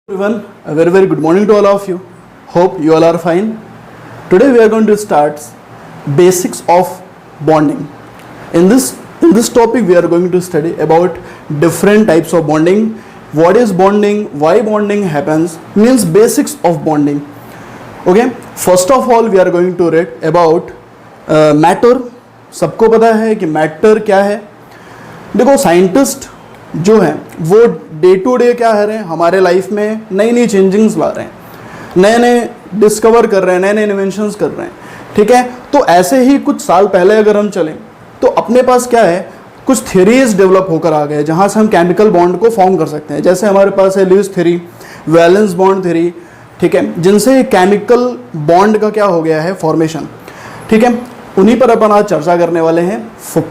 Everyone, a very good morning to all of you. Hope you all are fine. Today we are going to start basics of bonding. In this topic we are going to study about different types of bonding. What is bonding? Why bonding happens? Means basics of bonding. Okay. First of all we are going to read about matter. सबको पता है कि matter क्या है. देखो scientist जो हैं वो डे टू डे क्या कर रहे हैं, हमारे लाइफ में नई नई चेंजिंग्स ला रहे हैं, नए नए डिस्कवर कर रहे हैं, नए नए इन्वेंशंस कर रहे हैं. ठीक है, तो ऐसे ही कुछ साल पहले अगर हम चलें तो अपने पास क्या है, कुछ थ्योरीज डेवलप होकर आ गए जहां से हम केमिकल बॉन्ड को फॉर्म कर सकते हैं. जैसे हमारे पास है Lewis theory, valence bond theory. ठीक है, जिनसे केमिकल बॉन्ड का क्या हो गया है, फॉर्मेशन. ठीक है, उन्हीं पर अपन आज चर्चा करने वाले हैं.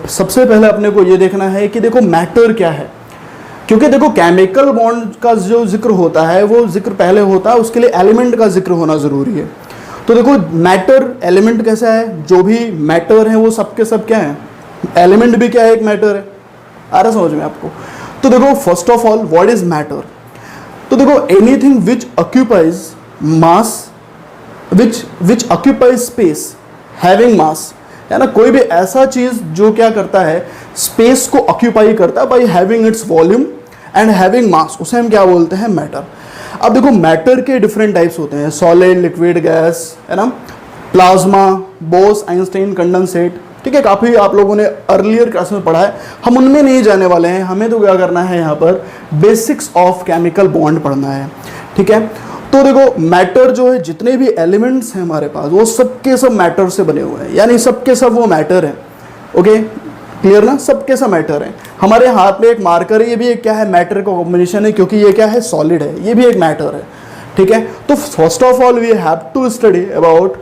सबसे पहले अपने को ये देखना है कि देखो मैटर क्या है, क्योंकि देखो केमिकल बॉन्ड का जो जिक्र होता है वो जिक्र पहले होता है, उसके लिए एलिमेंट का जिक्र होना ज़रूरी है. तो देखो मैटर एलिमेंट कैसा है, जो भी मैटर है वो सब के सब क्या है, एलिमेंट भी क्या है, एक मैटर है. आ रहा समझ में आपको. तो देखो first of all what is matter. तो देखो anything which occupies mass, which occupies space having mass, है ना. कोई भी ऐसा चीज जो क्या करता है, स्पेस को ऑक्यूपाई करता है by having its volume and having mass, उसे हम क्या बोलते हैं, मैटर. अब देखो मैटर के डिफरेंट टाइप्स होते हैं, सॉलिड, लिक्विड, गैस, है ना, प्लाज्मा, बोस, आइंस्टाइन, कंडेंसेट. ठीक है, काफ़ी आप लोगों ने अर्लियर क्लास में पढ़ा है, हम उनमें नहीं जाने वाले हैं. हमें तो क्या करना है, यहाँ पर बेसिक्स ऑफ केमिकल बॉन्ड पढ़ना है. ठीक है, तो देखो मैटर जो है, जितने भी एलिमेंट्स हैं हमारे पास वो सब के सब मैटर से बने हुए हैं, यानी सब के सब वो मैटर हैं. ओके, क्लियर ना, सब के सब मैटर हैं. हमारे हाथ में एक मार्कर है, ये भी एक क्या है, मैटर का कॉम्बिनेशन है, क्योंकि ये क्या है, सॉलिड है, ये भी एक मैटर है. ठीक है, तो first of all we have to study about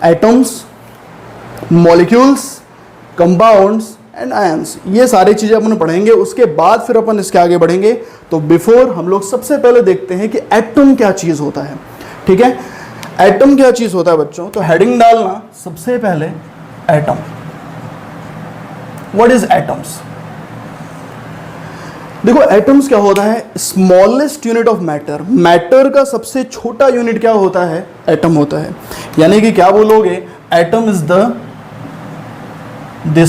atoms, molecules, compounds and ions. ये सारी चीज़ें अपन पढ़ेंगे, उसके बाद फिर अपन इसके आगे बढ़ेंगे. तो बिफोर हम लोग सबसे पहले देखते हैं कि एटम क्या चीज़ होता है. ठीक है, एटम क्या चीज़ होता है बच्चों, तो हेडिंग डालना सबसे पहले एटम. What is atoms. देखो एटम्स क्या होता है, smallest unit of matter. Matter का सबसे छोटा यूनिट क्या होता है, एटम होता है. यानी कि क्या बोलोगे, atom is the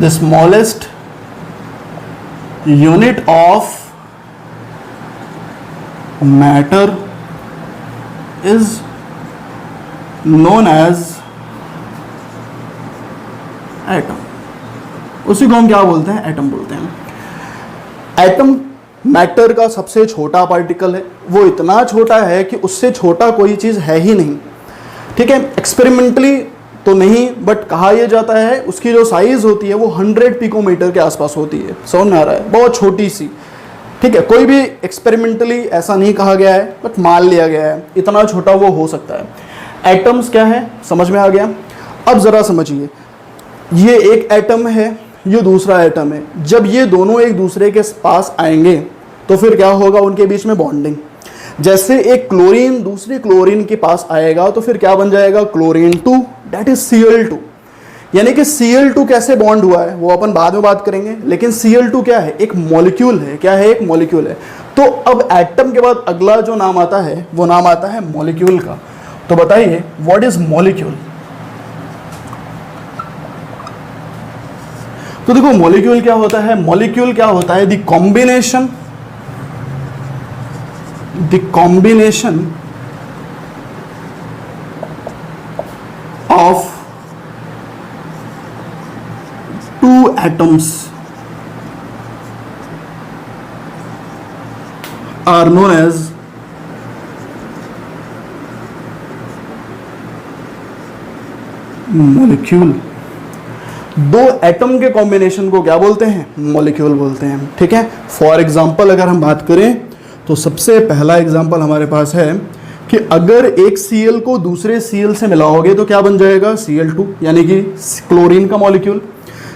smallest unit of matter is known as atom. उसी को हम क्या बोलते हैं, एटम बोलते हैं. एटम मैटर का सबसे छोटा पार्टिकल है, वो इतना छोटा है कि उससे छोटा कोई चीज़ है ही नहीं. ठीक है, एक्सपेरिमेंटली तो नहीं, बट कहा यह जाता है उसकी जो साइज होती है वो 100 पिकोमीटर के आसपास होती है. समझ में आ रहा है, बहुत छोटी सी. ठीक है, कोई भी एक्सपेरिमेंटली ऐसा नहीं कहा गया है, बट मान लिया गया है इतना छोटा वो हो सकता है. एटम्स क्या है, समझ में आ गया. अब जरा समझिए, ये एक एटम है, ये दूसरा एटम है. जब ये दोनों एक दूसरे के पास आएंगे तो फिर क्या होगा, उनके बीच में बॉन्डिंग. जैसे एक क्लोरीन दूसरे क्लोरीन के पास आएगा तो फिर क्या बन जाएगा, क्लोरीन 2, दैट इज Cl2. यानी कि Cl2 कैसे बॉन्ड हुआ है वो अपन बाद में बात करेंगे, लेकिन Cl2 क्या है, एक मॉलिक्यूल है. क्या है, एक मॉलिक्यूल है. तो अब एटम के बाद अगला जो नाम आता है वो नाम आता है मॉलिक्यूल का. तो बताइए व्हाट इज मॉलिक्यूल. तो देखो मॉलिक्यूल क्या होता है, मॉलिक्यूल क्या होता है, the combination of two atoms are known as molecule. दो एटम के कॉम्बिनेशन को क्या बोलते हैं, मॉलिक्यूल बोलते हैं. ठीक है, फॉर एग्जांपल अगर हम बात करें तो सबसे पहला एग्जांपल हमारे पास है कि अगर एक Cl को दूसरे Cl से मिलाओगे तो क्या बन जाएगा, Cl2, यानी कि क्लोरीन का मॉलिक्यूल.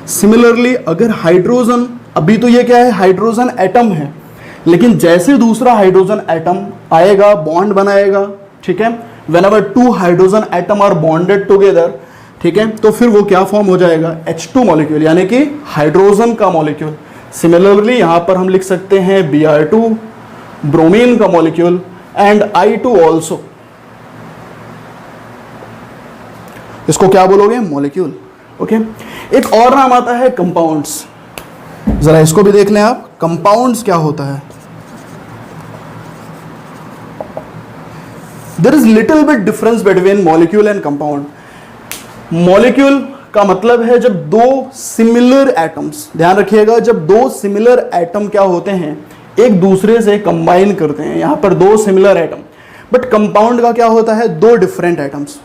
सिमिलरली अगर हाइड्रोजन, अभी तो ये क्या है, हाइड्रोजन एटम है, लेकिन जैसे दूसरा हाइड्रोजन एटम आएगा, बॉन्ड बनाएगा. ठीक है, whenever two hydrogen atom are bonded together, ठीक है, तो फिर वो क्या फॉर्म हो जाएगा, H2 मॉलिक्यूल, यानी कि हाइड्रोजन का मॉलिक्यूल. सिमिलरली यहां पर हम लिख सकते हैं Br2 ब्रोमीन का मॉलिक्यूल एंड I2 ऑल्सो, इसको क्या बोलोगे? मॉलिक्यूल। ओके, एक और नाम आता है कंपाउंड्स, जरा इसको भी देख लें आप। कंपाउंड्स क्या होता है? There is little bit difference between molecule and compound. Molecule का मतलब है जब दो सिमिलर एटम्स, ध्यान रखिएगा, जब दो सिमिलर एटम क्या होते हैं, एक दूसरे से कंबाइन करते हैं, यहां पर दो सिमिलर एटम। बट कंपाउंड का क्या होता है? दो डिफरेंट एटम्स।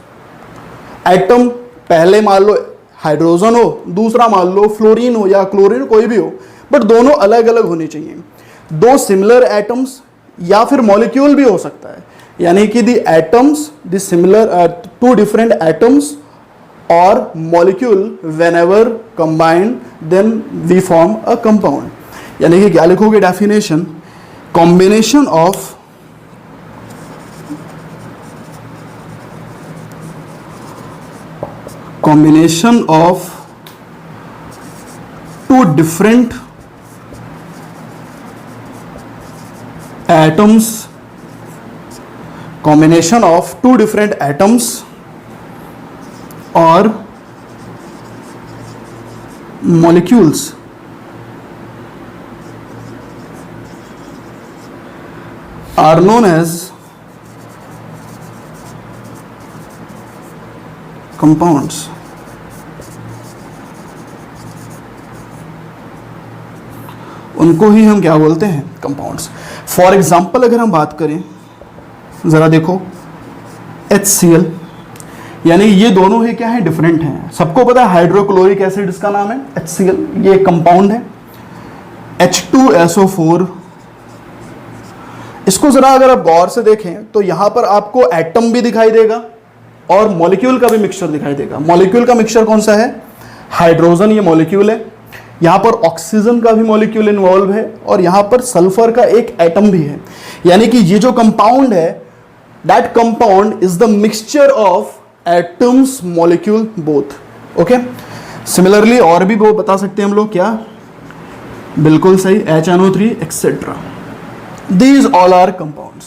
एटम पहले मान लो हाइड्रोजन हो, दूसरा मान लो फ्लोरीन हो या क्लोरीन, कोई भी हो, बट दोनों अलग अलग होने चाहिए। दो सिमिलर एटम्स या फिर मॉलिक्यूल भी हो सकता है, यानी कि the atoms, the similar to different atoms or molecule whenever combined then we form a compound। यानी कि क्या लिखोगे definition? Combination of two different atoms, combination of two different atoms or molecules are known as compounds। उनको ही हम क्या बोलते हैं? Compounds. For example अगर हम बात करें, जरा देखो, HCl, यानी ये दोनों ही क्या है? डिफरेंट हैं। सबको पता है हाइड्रोक्लोरिक एसिड इसका नाम है HCl, ये कंपाउंड है। H2SO4, इसको जरा अगर आप गौर से देखें तो यहां पर आपको एटम भी दिखाई देगा और मॉलिक्यूल का भी मिक्सचर दिखाई देगा। मॉलिक्यूल का मिक्सचर कौन सा है? हाइड्रोजन ये मॉलिक्यूल है, यहां पर ऑक्सीजन का भी मॉलिक्यूल इन्वॉल्व है और यहां पर सल्फर का एक एटम भी है। यानी कि ये जो कंपाउंड है, that compound is the mixture of atoms, molecule, both. Okay, similarly और भी वो बता सकते हैं हम लोग, क्या? बिल्कुल सही, HNO3 etcetera, these all are compounds.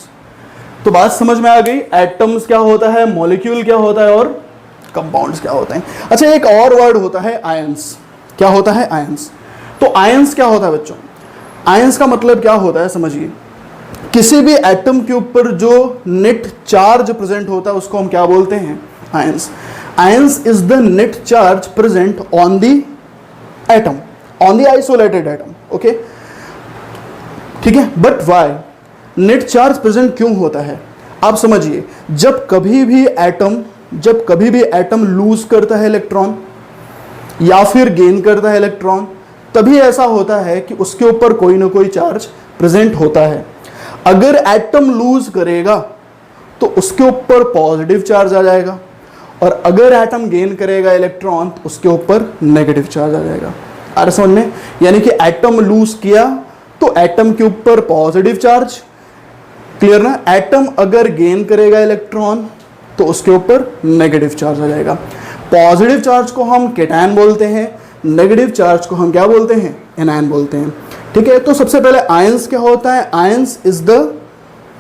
तो बात समझ में आ गई, एटम्स क्या होता है, मॉलिक्यूल क्या होता है और कंपाउंड्स क्या होते हैं। अच्छा, एक और वर्ड होता है आयंस। क्या होता है? आयंस। तो आयंस क्या होता है बच्चों? आयंस का मतलब क्या होता है समझिए, किसी भी एटम के ऊपर जो नेट चार्ज प्रेजेंट होता है उसको हम क्या बोलते हैं? Ions. Ions is the net charge present on the atom, on the isolated atom. Okay, ठीक है। But why net charge present क्यों होता है? आप समझिए, जब कभी भी एटम लूज करता है इलेक्ट्रॉन या फिर गेन करता है इलेक्ट्रॉन, तभी ऐसा होता है कि उसके ऊपर कोई ना कोई चार्ज प्रेजेंट होता है। अगर एटम लूज करेगा तो उसके ऊपर पॉजिटिव चार्ज आ जाएगा, और अगर एटम गेन करेगा इलेक्ट्रॉन तो उसके ऊपर नेगेटिव चार्ज आ जाएगा। आ समझ में? यानी कि एटम लूज किया तो एटम के ऊपर पॉजिटिव चार्ज, क्लियर ना? एटम अगर गेन करेगा इलेक्ट्रॉन तो उसके ऊपर नेगेटिव चार्ज आ जाएगा। पॉजिटिव चार्ज को हम केटायन बोलते हैं, नेगेटिव चार्ज को हम क्या बोलते हैं? एनायन बोलते हैं। ठीक है, तो सबसे पहले आयंस क्या होता है? Ions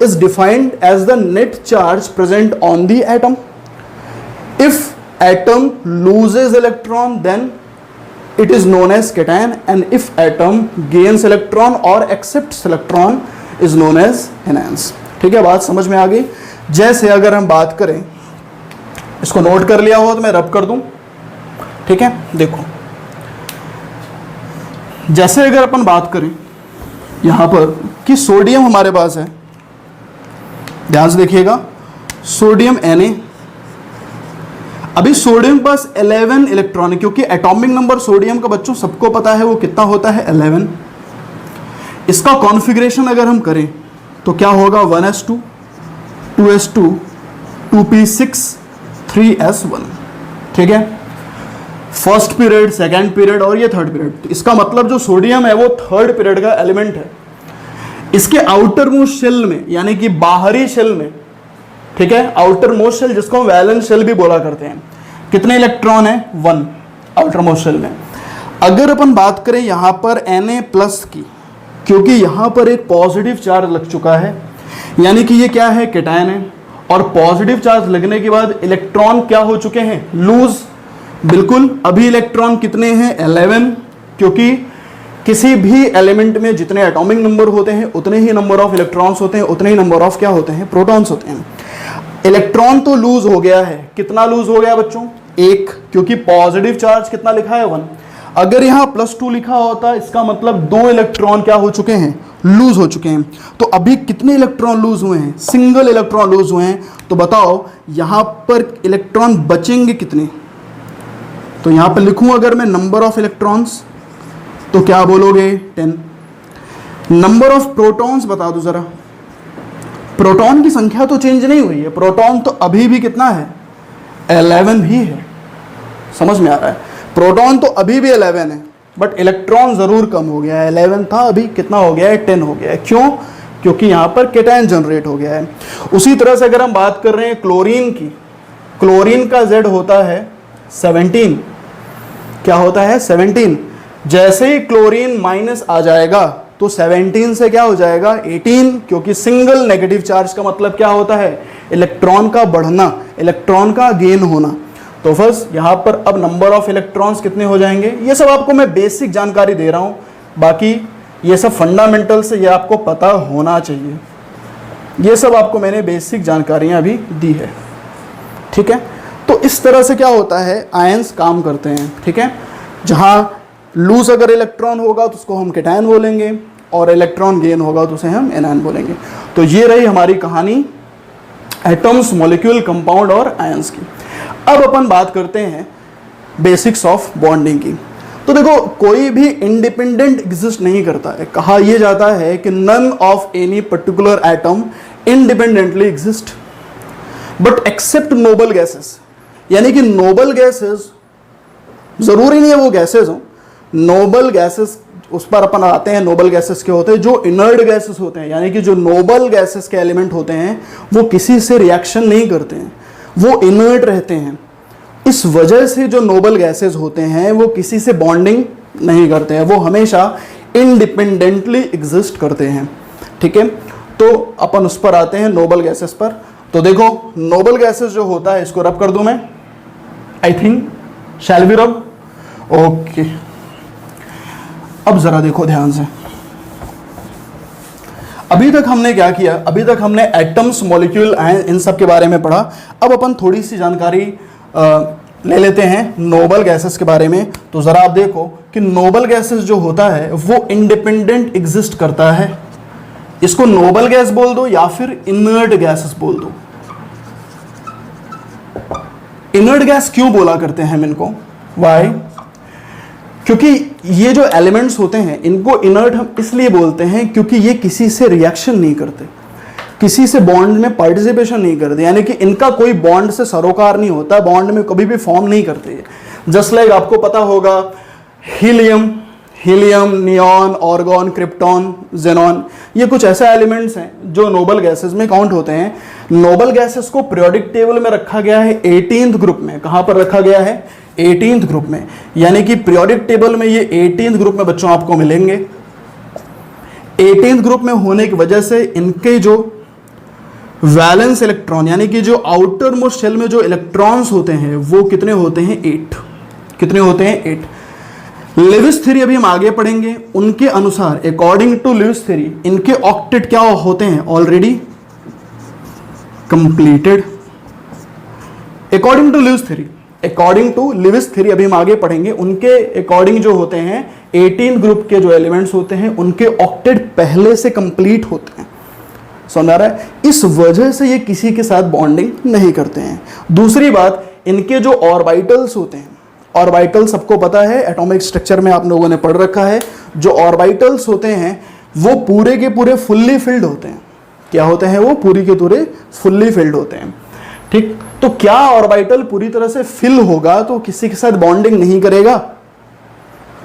is defined as the net charge present on the atom. If atom loses electron, then it is known as cation, and if atom gains electron or accepts electron is known as anions. ठीक है, बात समझ में आ गई? जैसे अगर हम बात करें, इसको नोट कर लिया हो तो मैं रब कर दूं, ठीक है। देखो, जैसे अगर अपन बात करें यहां पर कि सोडियम हमारे पास है, ध्यान से देखिएगा, सोडियम Na। अभी सोडियम पास 11 इलेक्ट्रॉन है, क्योंकि एटॉमिक नंबर सोडियम का बच्चों सबको पता है वो कितना होता है, 11। इसका कॉन्फ़िगरेशन अगर हम करें तो क्या होगा, 1s2 2s2 2p6 3s1। ठीक है, फर्स्ट पीरियड, सेकेंड पीरियड और ये थर्ड पीरियड। तो इसका मतलब जो सोडियम है वो थर्ड पीरियड का एलिमेंट है। इसके आउटर मोस्ट शेल में, यानी कि बाहरी शेल में, ठीक है, आउटर मोस्ट शेल जिसको हम वैलेंस शेल भी बोला करते हैं, कितने इलेक्ट्रॉन है, 1 आउटर मोस्ट शेल में। अगर अपन बात करें यहाँ पर Na+ की, क्योंकि यहाँ पर एक पॉजिटिव चार्ज लग चुका है, यानी कि ये क्या है, कैटायन है, और पॉजिटिव चार्ज लगने के बाद इलेक्ट्रॉन क्या हो चुके हैं, लूज। बिल्कुल, अभी इलेक्ट्रॉन कितने हैं, 11, क्योंकि किसी भी एलिमेंट में जितने एटॉमिक नंबर होते हैं उतने ही नंबर ऑफ इलेक्ट्रॉन्स होते हैं, उतने ही नंबर ऑफ क्या होते हैं, प्रोटॉन्स होते हैं। इलेक्ट्रॉन तो लूज हो गया है, कितना लूज हो गया बच्चों, 1, क्योंकि पॉजिटिव चार्ज कितना लिखा है, 1। अगर यहाँ +2 लिखा होता, इसका मतलब 2 इलेक्ट्रॉन क्या हो चुके हैं, लूज हो चुके हैं। तो अभी कितने इलेक्ट्रॉन लूज हुए हैं, सिंगल इलेक्ट्रॉन लूज हुए हैं। तो बताओ यहाँ पर इलेक्ट्रॉन बचेंगे कितने। तो यहाँ पर लिखूं अगर मैं नंबर ऑफ इलेक्ट्रॉन्स, तो क्या बोलोगे, 10। नंबर ऑफ प्रोटॉन्स बता दो जरा। प्रोटॉन की संख्या तो चेंज नहीं हुई है, प्रोटॉन तो अभी भी कितना है, 11 ही है। समझ में आ रहा है, प्रोटॉन तो अभी भी 11 है, बट इलेक्ट्रॉन जरूर कम हो गया है। 11 था, अभी कितना हो गया है, 10 हो गया है। क्यों, क्योंकि यहाँ पर कैटायन जनरेट हो गया है। उसी तरह से अगर हम बात कर रहे हैं क्लोरीन की, क्लोरीन का Z होता है 17, क्या होता है, 17। जैसे ही क्लोरीन माइनस आ जाएगा तो 17 से क्या हो जाएगा, 18, क्योंकि सिंगल नेगेटिव चार्ज का मतलब क्या होता है, इलेक्ट्रॉन का बढ़ना, इलेक्ट्रॉन का गेन होना। तो फर्स्ट यहाँ पर अब नंबर ऑफ इलेक्ट्रॉन्स कितने हो जाएंगे, ये सब आपको मैं बेसिक जानकारी दे रहा हूँ, बाकी ये सब फंडामेंटल से ये आपको पता होना चाहिए। ये सब आपको मैंने बेसिक जानकारियाँ अभी दी है, ठीक है। तो इस तरह से क्या होता है, आयंस काम करते हैं, ठीक है। जहाँ लूज अगर इलेक्ट्रॉन होगा तो उसको हम कैटायन बोलेंगे, और इलेक्ट्रॉन गेन होगा तो उसे हम एनायन बोलेंगे। तो ये रही हमारी कहानी एटम्स, मॉलिक्यूल, कंपाउंड और आयंस की। अब अपन बात करते हैं बेसिक्स ऑफ बॉन्डिंग की। तो देखो, कोई भी इंडिपेंडेंट एग्जिस्ट नहीं करता है। कहा यह जाता है कि none of any particular atom independently exist but except noble gases, यानी कि नोबल गैसेस, जरूरी नहीं है वो गैसेस हो, नोबल गैसेस, उस पर अपन आते हैं। नोबल गैसेस क्या होते हैं, जो इनर्ट गैसेस होते हैं, यानी कि जो नोबल गैसेस के एलिमेंट होते हैं वो किसी से रिएक्शन नहीं करते हैं, वो इनर्ट रहते हैं। इस वजह से जो नोबल गैसेस होते हैं वो किसी से बॉन्डिंग नहीं करते हैं, वो हमेशा इंडिपेंडेंटली एग्जिस्ट करते हैं, ठीक है। तो अपन उस पर आते हैं, नोबल गैसेस पर। तो देखो, नोबल गैसेस जो होता है, इसको रब कर दूं मैं, आई थिंक, शैल बी रब, ओके। अब जरा देखो ध्यान से, अभी तक हमने क्या किया, अभी तक हमने एटम्स, मॉलिक्यूल, आयन, इन सब के बारे में पढ़ा। अब अपन थोड़ी सी जानकारी ले लेते हैं नोबल गैसेस के बारे में। तो जरा आप देखो कि नोबल गैसेस जो होता है वो इंडिपेंडेंट एग्जिस्ट करता है। इसको नोबल गैस बोल दो या फिर इनर्ट गैसेस बोल दो। इनर्ट गैस क्यों बोला करते हैं हम इनको, वाई, क्योंकि ये जो एलिमेंट्स होते हैं इनको इनर्ट हम इसलिए बोलते हैं क्योंकि ये किसी से रिएक्शन नहीं करते, किसी से बॉन्ड में पार्टिसिपेशन नहीं करते, यानी कि इनका कोई बॉन्ड से सरोकार नहीं होता, बॉन्ड में कभी भी फॉर्म नहीं करते। जस्ट लाइक आपको पता होगा helium, neon, organ, krypton, xenon, ये कुछ ऐसे एलिमेंट्स हैं जो नोबल गैसेस में काउंट होते हैं। नोबल गैसेस को पीरियोडिक टेबल में रखा गया है 18th ग्रुप में। कहां पर रखा गया है, 18th ग्रुप में, यानी कि पीरियोडिक टेबल में ये 18th ग्रुप में बच्चों आपको मिलेंगे। 18th ग्रुप में होने की वजह से इनके जो वैलेंस इलेक्ट्रॉन, यानी कि जो आउटर मोस्ट शेल में जो इलेक्ट्रॉन्स होते हैं वो कितने होते हैं, 8। कितने होते हैं, 8। लिविस थ्योरी अभी हम आगे पढ़ेंगे, उनके अनुसार, अकॉर्डिंग टू लिविस थ्योरी, इनके ऑक्टेट क्या होते हैं, already completed. According to Lewis theory, according to Lewis theory अभी हम आगे पढ़ेंगे, उनके अकॉर्डिंग जो होते हैं 18 ग्रुप के जो एलिमेंट्स होते हैं उनके ऑक्टेट पहले से कंप्लीट होते हैं। समझ आ रहा है, इस वजह से ये किसी के साथ बॉन्डिंग नहीं करते हैं। दूसरी बात, इनके जो ऑर्बिटल्स होते हैं, ऑर्बिटल सबको पता है, एटॉमिक स्ट्रक्चर में आप लोगों ने पढ़ रखा है, जो ऑर्बिटल्स होते हैं वो पूरे के पूरे फुल्ली फिल्ड होते हैं। क्या होते हैं वो, पूरी के पूरे फुल्ली फिल्ड होते हैं, ठीक। तो क्या ऑर्बिटल पूरी तरह से फिल होगा तो किसी के साथ बॉन्डिंग नहीं करेगा,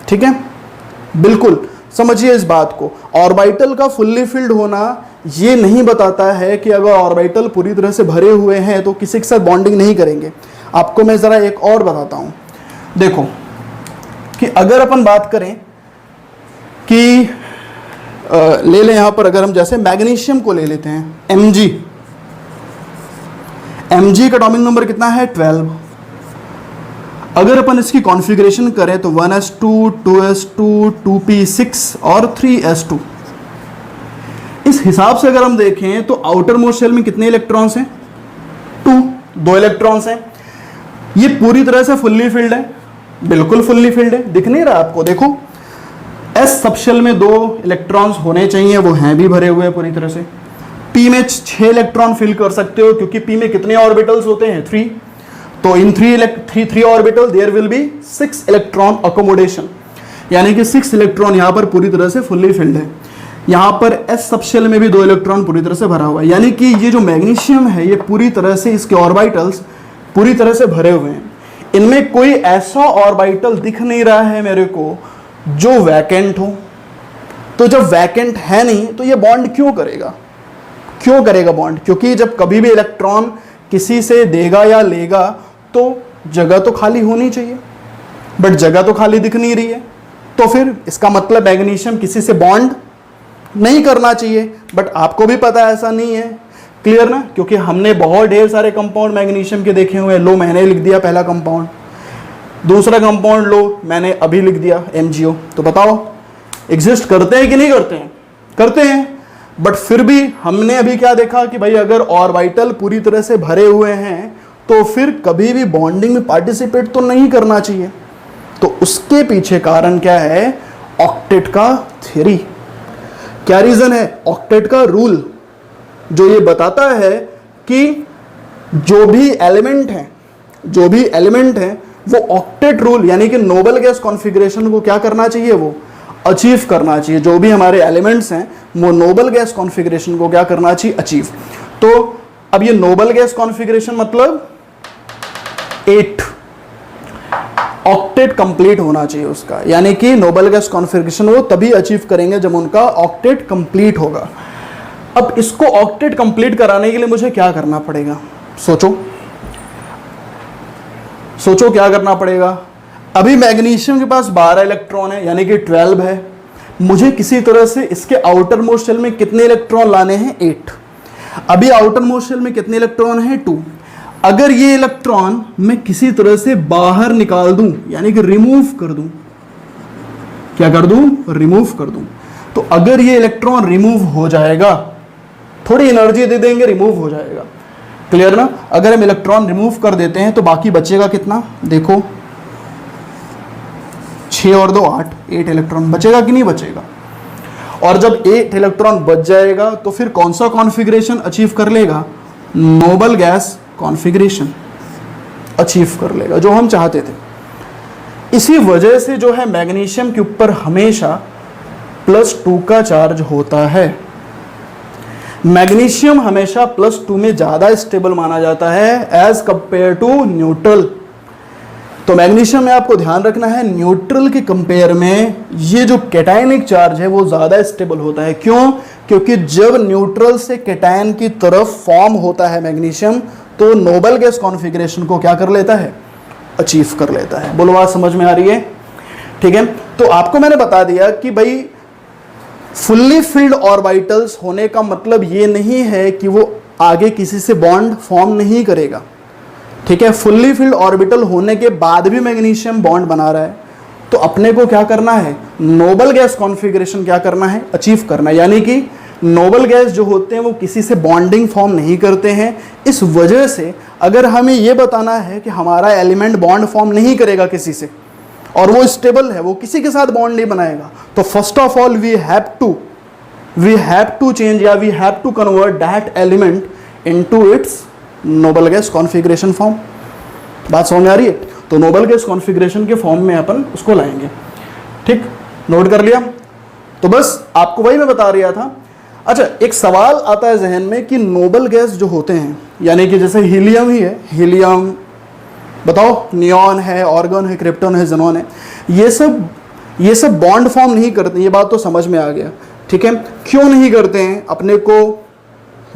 ठीक है, बिल्कुल समझिए इस बात को। ऑर्बिटल का फुल्ली फिल्ड होना ये नहीं बताता है कि अगर ऑर्बिटल पूरी तरह से भरे हुए हैं तो किसी के साथ बॉन्डिंग नहीं करेंगे। आपको मैं जरा एक और बताता हूं, देखो कि अगर अपन बात करें कि ले लें यहां पर, अगर हम जैसे मैग्नीशियम को ले लेते हैं Mg, Mg का एटॉमिक नंबर कितना है 12। अगर अपन इसकी कॉन्फ़िगरेशन करें तो 1s2 2s2 2p6 और 3s2। इस हिसाब से अगर हम देखें तो आउटर मोस्ट शेल में कितने इलेक्ट्रॉन्स हैं 2 इलेक्ट्रॉन्स हैं। ये पूरी तरह से फुल्ली फिल्ड है, बिल्कुल फुल्ली फिल्ड है, दिख नहीं रहा आपको, देखो एस सबशेल में 2 इलेक्ट्रॉन्स होने चाहिए, वो हैं भी भरे हुए पूरी तरह से। पी में 6 इलेक्ट्रॉन फिल कर सकते हो क्योंकि पी में कितने ऑर्बिटल्स होते हैं 3, तो इन 3 orbital there will be 6 electron accommodation, यानी कि 6 इलेक्ट्रॉन यहां पर पूरी तरह से फुल्ली फिल्ड है। यहां पर एस सबशेल में भी 2 इलेक्ट्रॉन पूरी तरह से भरा हुआ है, यानी कि ये जो मैग्नीशियम है ये पूरी तरह से इसके ऑर्बिटल्स पूरी तरह से भरे हुए हैं। इनमें कोई ऐसा ऑर्बिटल दिख नहीं रहा है मेरे को जो वैकेंट हो। तो जब वैकेंट है नहीं तो ये बॉन्ड क्यों करेगा बॉन्ड? क्योंकि जब कभी भी इलेक्ट्रॉन किसी से देगा या लेगा तो जगह तो खाली होनी चाहिए, बट जगह तो खाली दिख नहीं रही है, तो फिर इसका मतलब मैग्नीशियम किसी से बॉन्ड नहीं करना चाहिए। बट आपको भी पता है ऐसा नहीं है, क्लियर ना? क्योंकि हमने बहुत ढेर सारे कंपाउंड मैग्नीशियम के देखे हुए हैं। लो मैंने लिख दिया पहला कंपाउंड, दूसरा कंपाउंड लो मैंने अभी लिख दिया MgO। तो बताओ एग्जिस्ट करते हैं कि नहीं करते हैं? करते हैं। बट फिर भी हमने अभी क्या देखा कि भाई अगर ऑर्बिटल पूरी तरह से भरे हुए हैं तो फिर कभी भी बॉन्डिंग में पार्टिसिपेट तो नहीं करना चाहिए। तो उसके पीछे कारण क्या है? ऑक्टेट का थ्योरी। क्या रीजन है? ऑक्टेट का रूल, जो ये बताता है कि जो भी एलिमेंट है वो ऑक्टेट रूल यानी कि नोबल गैस कॉन्फ़िगरेशन को क्या करना चाहिए? वो अचीव करना चाहिए। जो भी हमारे एलिमेंट्स हैं वो नोबल गैस कॉन्फ़िगरेशन को क्या करना चाहिए? अचीव। तो अब ये नोबल गैस कॉन्फ़िगरेशन मतलब 8 ऑक्टेट कंप्लीट होना चाहिए उसका, यानी कि नोबल गैस कॉन्फ़िगरेशन वो तभी अचीव करेंगे जब उनका ऑक्टेट कंप्लीट होगा। अब इसको ऑक्टेट कंप्लीट कराने के लिए मुझे क्या करना पड़ेगा? सोचो क्या करना पड़ेगा। अभी मैग्नीशियम के पास 12 इलेक्ट्रॉन है यानी कि 12 है। मुझे किसी तरह से इसके आउटर मोस्ट शेल में कितने इलेक्ट्रॉन लाने हैं? 8। अभी आउटर मोस्ट शेल में कितने इलेक्ट्रॉन हैं? 2। अगर ये इलेक्ट्रॉन मैं किसी तरह से बाहर निकाल दूं यानी कि रिमूव कर दूं, क्या कर दूं? रिमूव कर दूं। तो अगर ये इलेक्ट्रॉन रिमूव हो जाएगा, थोड़ी एनर्जी दे देंगे, रिमूव हो जाएगा, क्लियर ना? अगर हम इलेक्ट्रॉन रिमूव कर देते हैं तो बाकी बचेगा कितना? देखो 6 और 2 8 इलेक्ट्रॉन बचेगा कि नहीं बचेगा? और जब 8 इलेक्ट्रॉन बच जाएगा तो फिर कौन सा कॉन्फ़िगरेशन अचीव कर लेगा? नोबल गैस कॉन्फ़िगरेशन अचीव कर लेगा, जो हम चाहते थे। इसी वजह से जो है मैग्नीशियम के ऊपर हमेशा +2 का चार्ज होता है। मैग्नीशियम हमेशा +2 में ज़्यादा स्टेबल माना जाता है एज कंपेयर टू न्यूट्रल। तो मैग्नीशियम में आपको ध्यान रखना है न्यूट्रल के कंपेयर में ये जो कैटायनिक चार्ज है वो ज़्यादा स्टेबल होता है। क्यों? क्योंकि जब न्यूट्रल से कैटायन की तरफ फॉर्म होता है मैग्नीशियम तो नोबल गैस कॉन्फ़िगरेशन को क्या कर लेता है? अचीव कर लेता है। बोलो बात समझ में आ रही है? ठीक है। तो आपको मैंने बता दिया कि भाई फुल्ली फिल्ड ऑर्बिटल्स होने का मतलब ये नहीं है कि वो आगे किसी से बॉन्ड फॉर्म नहीं करेगा, ठीक है। फुल्ली फिल्ड ऑर्बिटल होने के बाद भी मैग्नीशियम बॉन्ड बना रहा है, तो अपने को क्या करना है? नोबल गैस कॉन्फ़िगरेशन क्या करना है? अचीव करना है। यानी कि नोबल गैस जो होते हैं वो किसी से बॉन्डिंग फॉर्म नहीं करते हैं। इस वजह से अगर हमें ये बताना है कि हमारा एलिमेंट बॉन्ड फॉर्म नहीं करेगा किसी से और वो स्टेबल है, वो किसी के साथ बॉन्ड नहीं बनाएगा, तो first of all we have to change या we have to convert that element into its noble gas configuration form. बात समझ में आ रही है? तो नोबल गैस कॉन्फ़िगरेशन के फॉर्म में अपन उसको लाएंगे। ठीक, नोट कर लिया? तो बस आपको वही मैं बता रहा था। अच्छा, एक सवाल आता है जहन में कि नोबल गैस जो होते हैं, यानी कि जैसे हीलियम ही है, हीलियम बताओ, नियॉन है, ऑर्गन है, क्रिप्टॉन है, ज़ेनॉन है, ये सब बॉन्ड फॉर्म नहीं करते। ये बात तो समझ में आ गया, ठीक है। क्यों नहीं करते हैं अपने को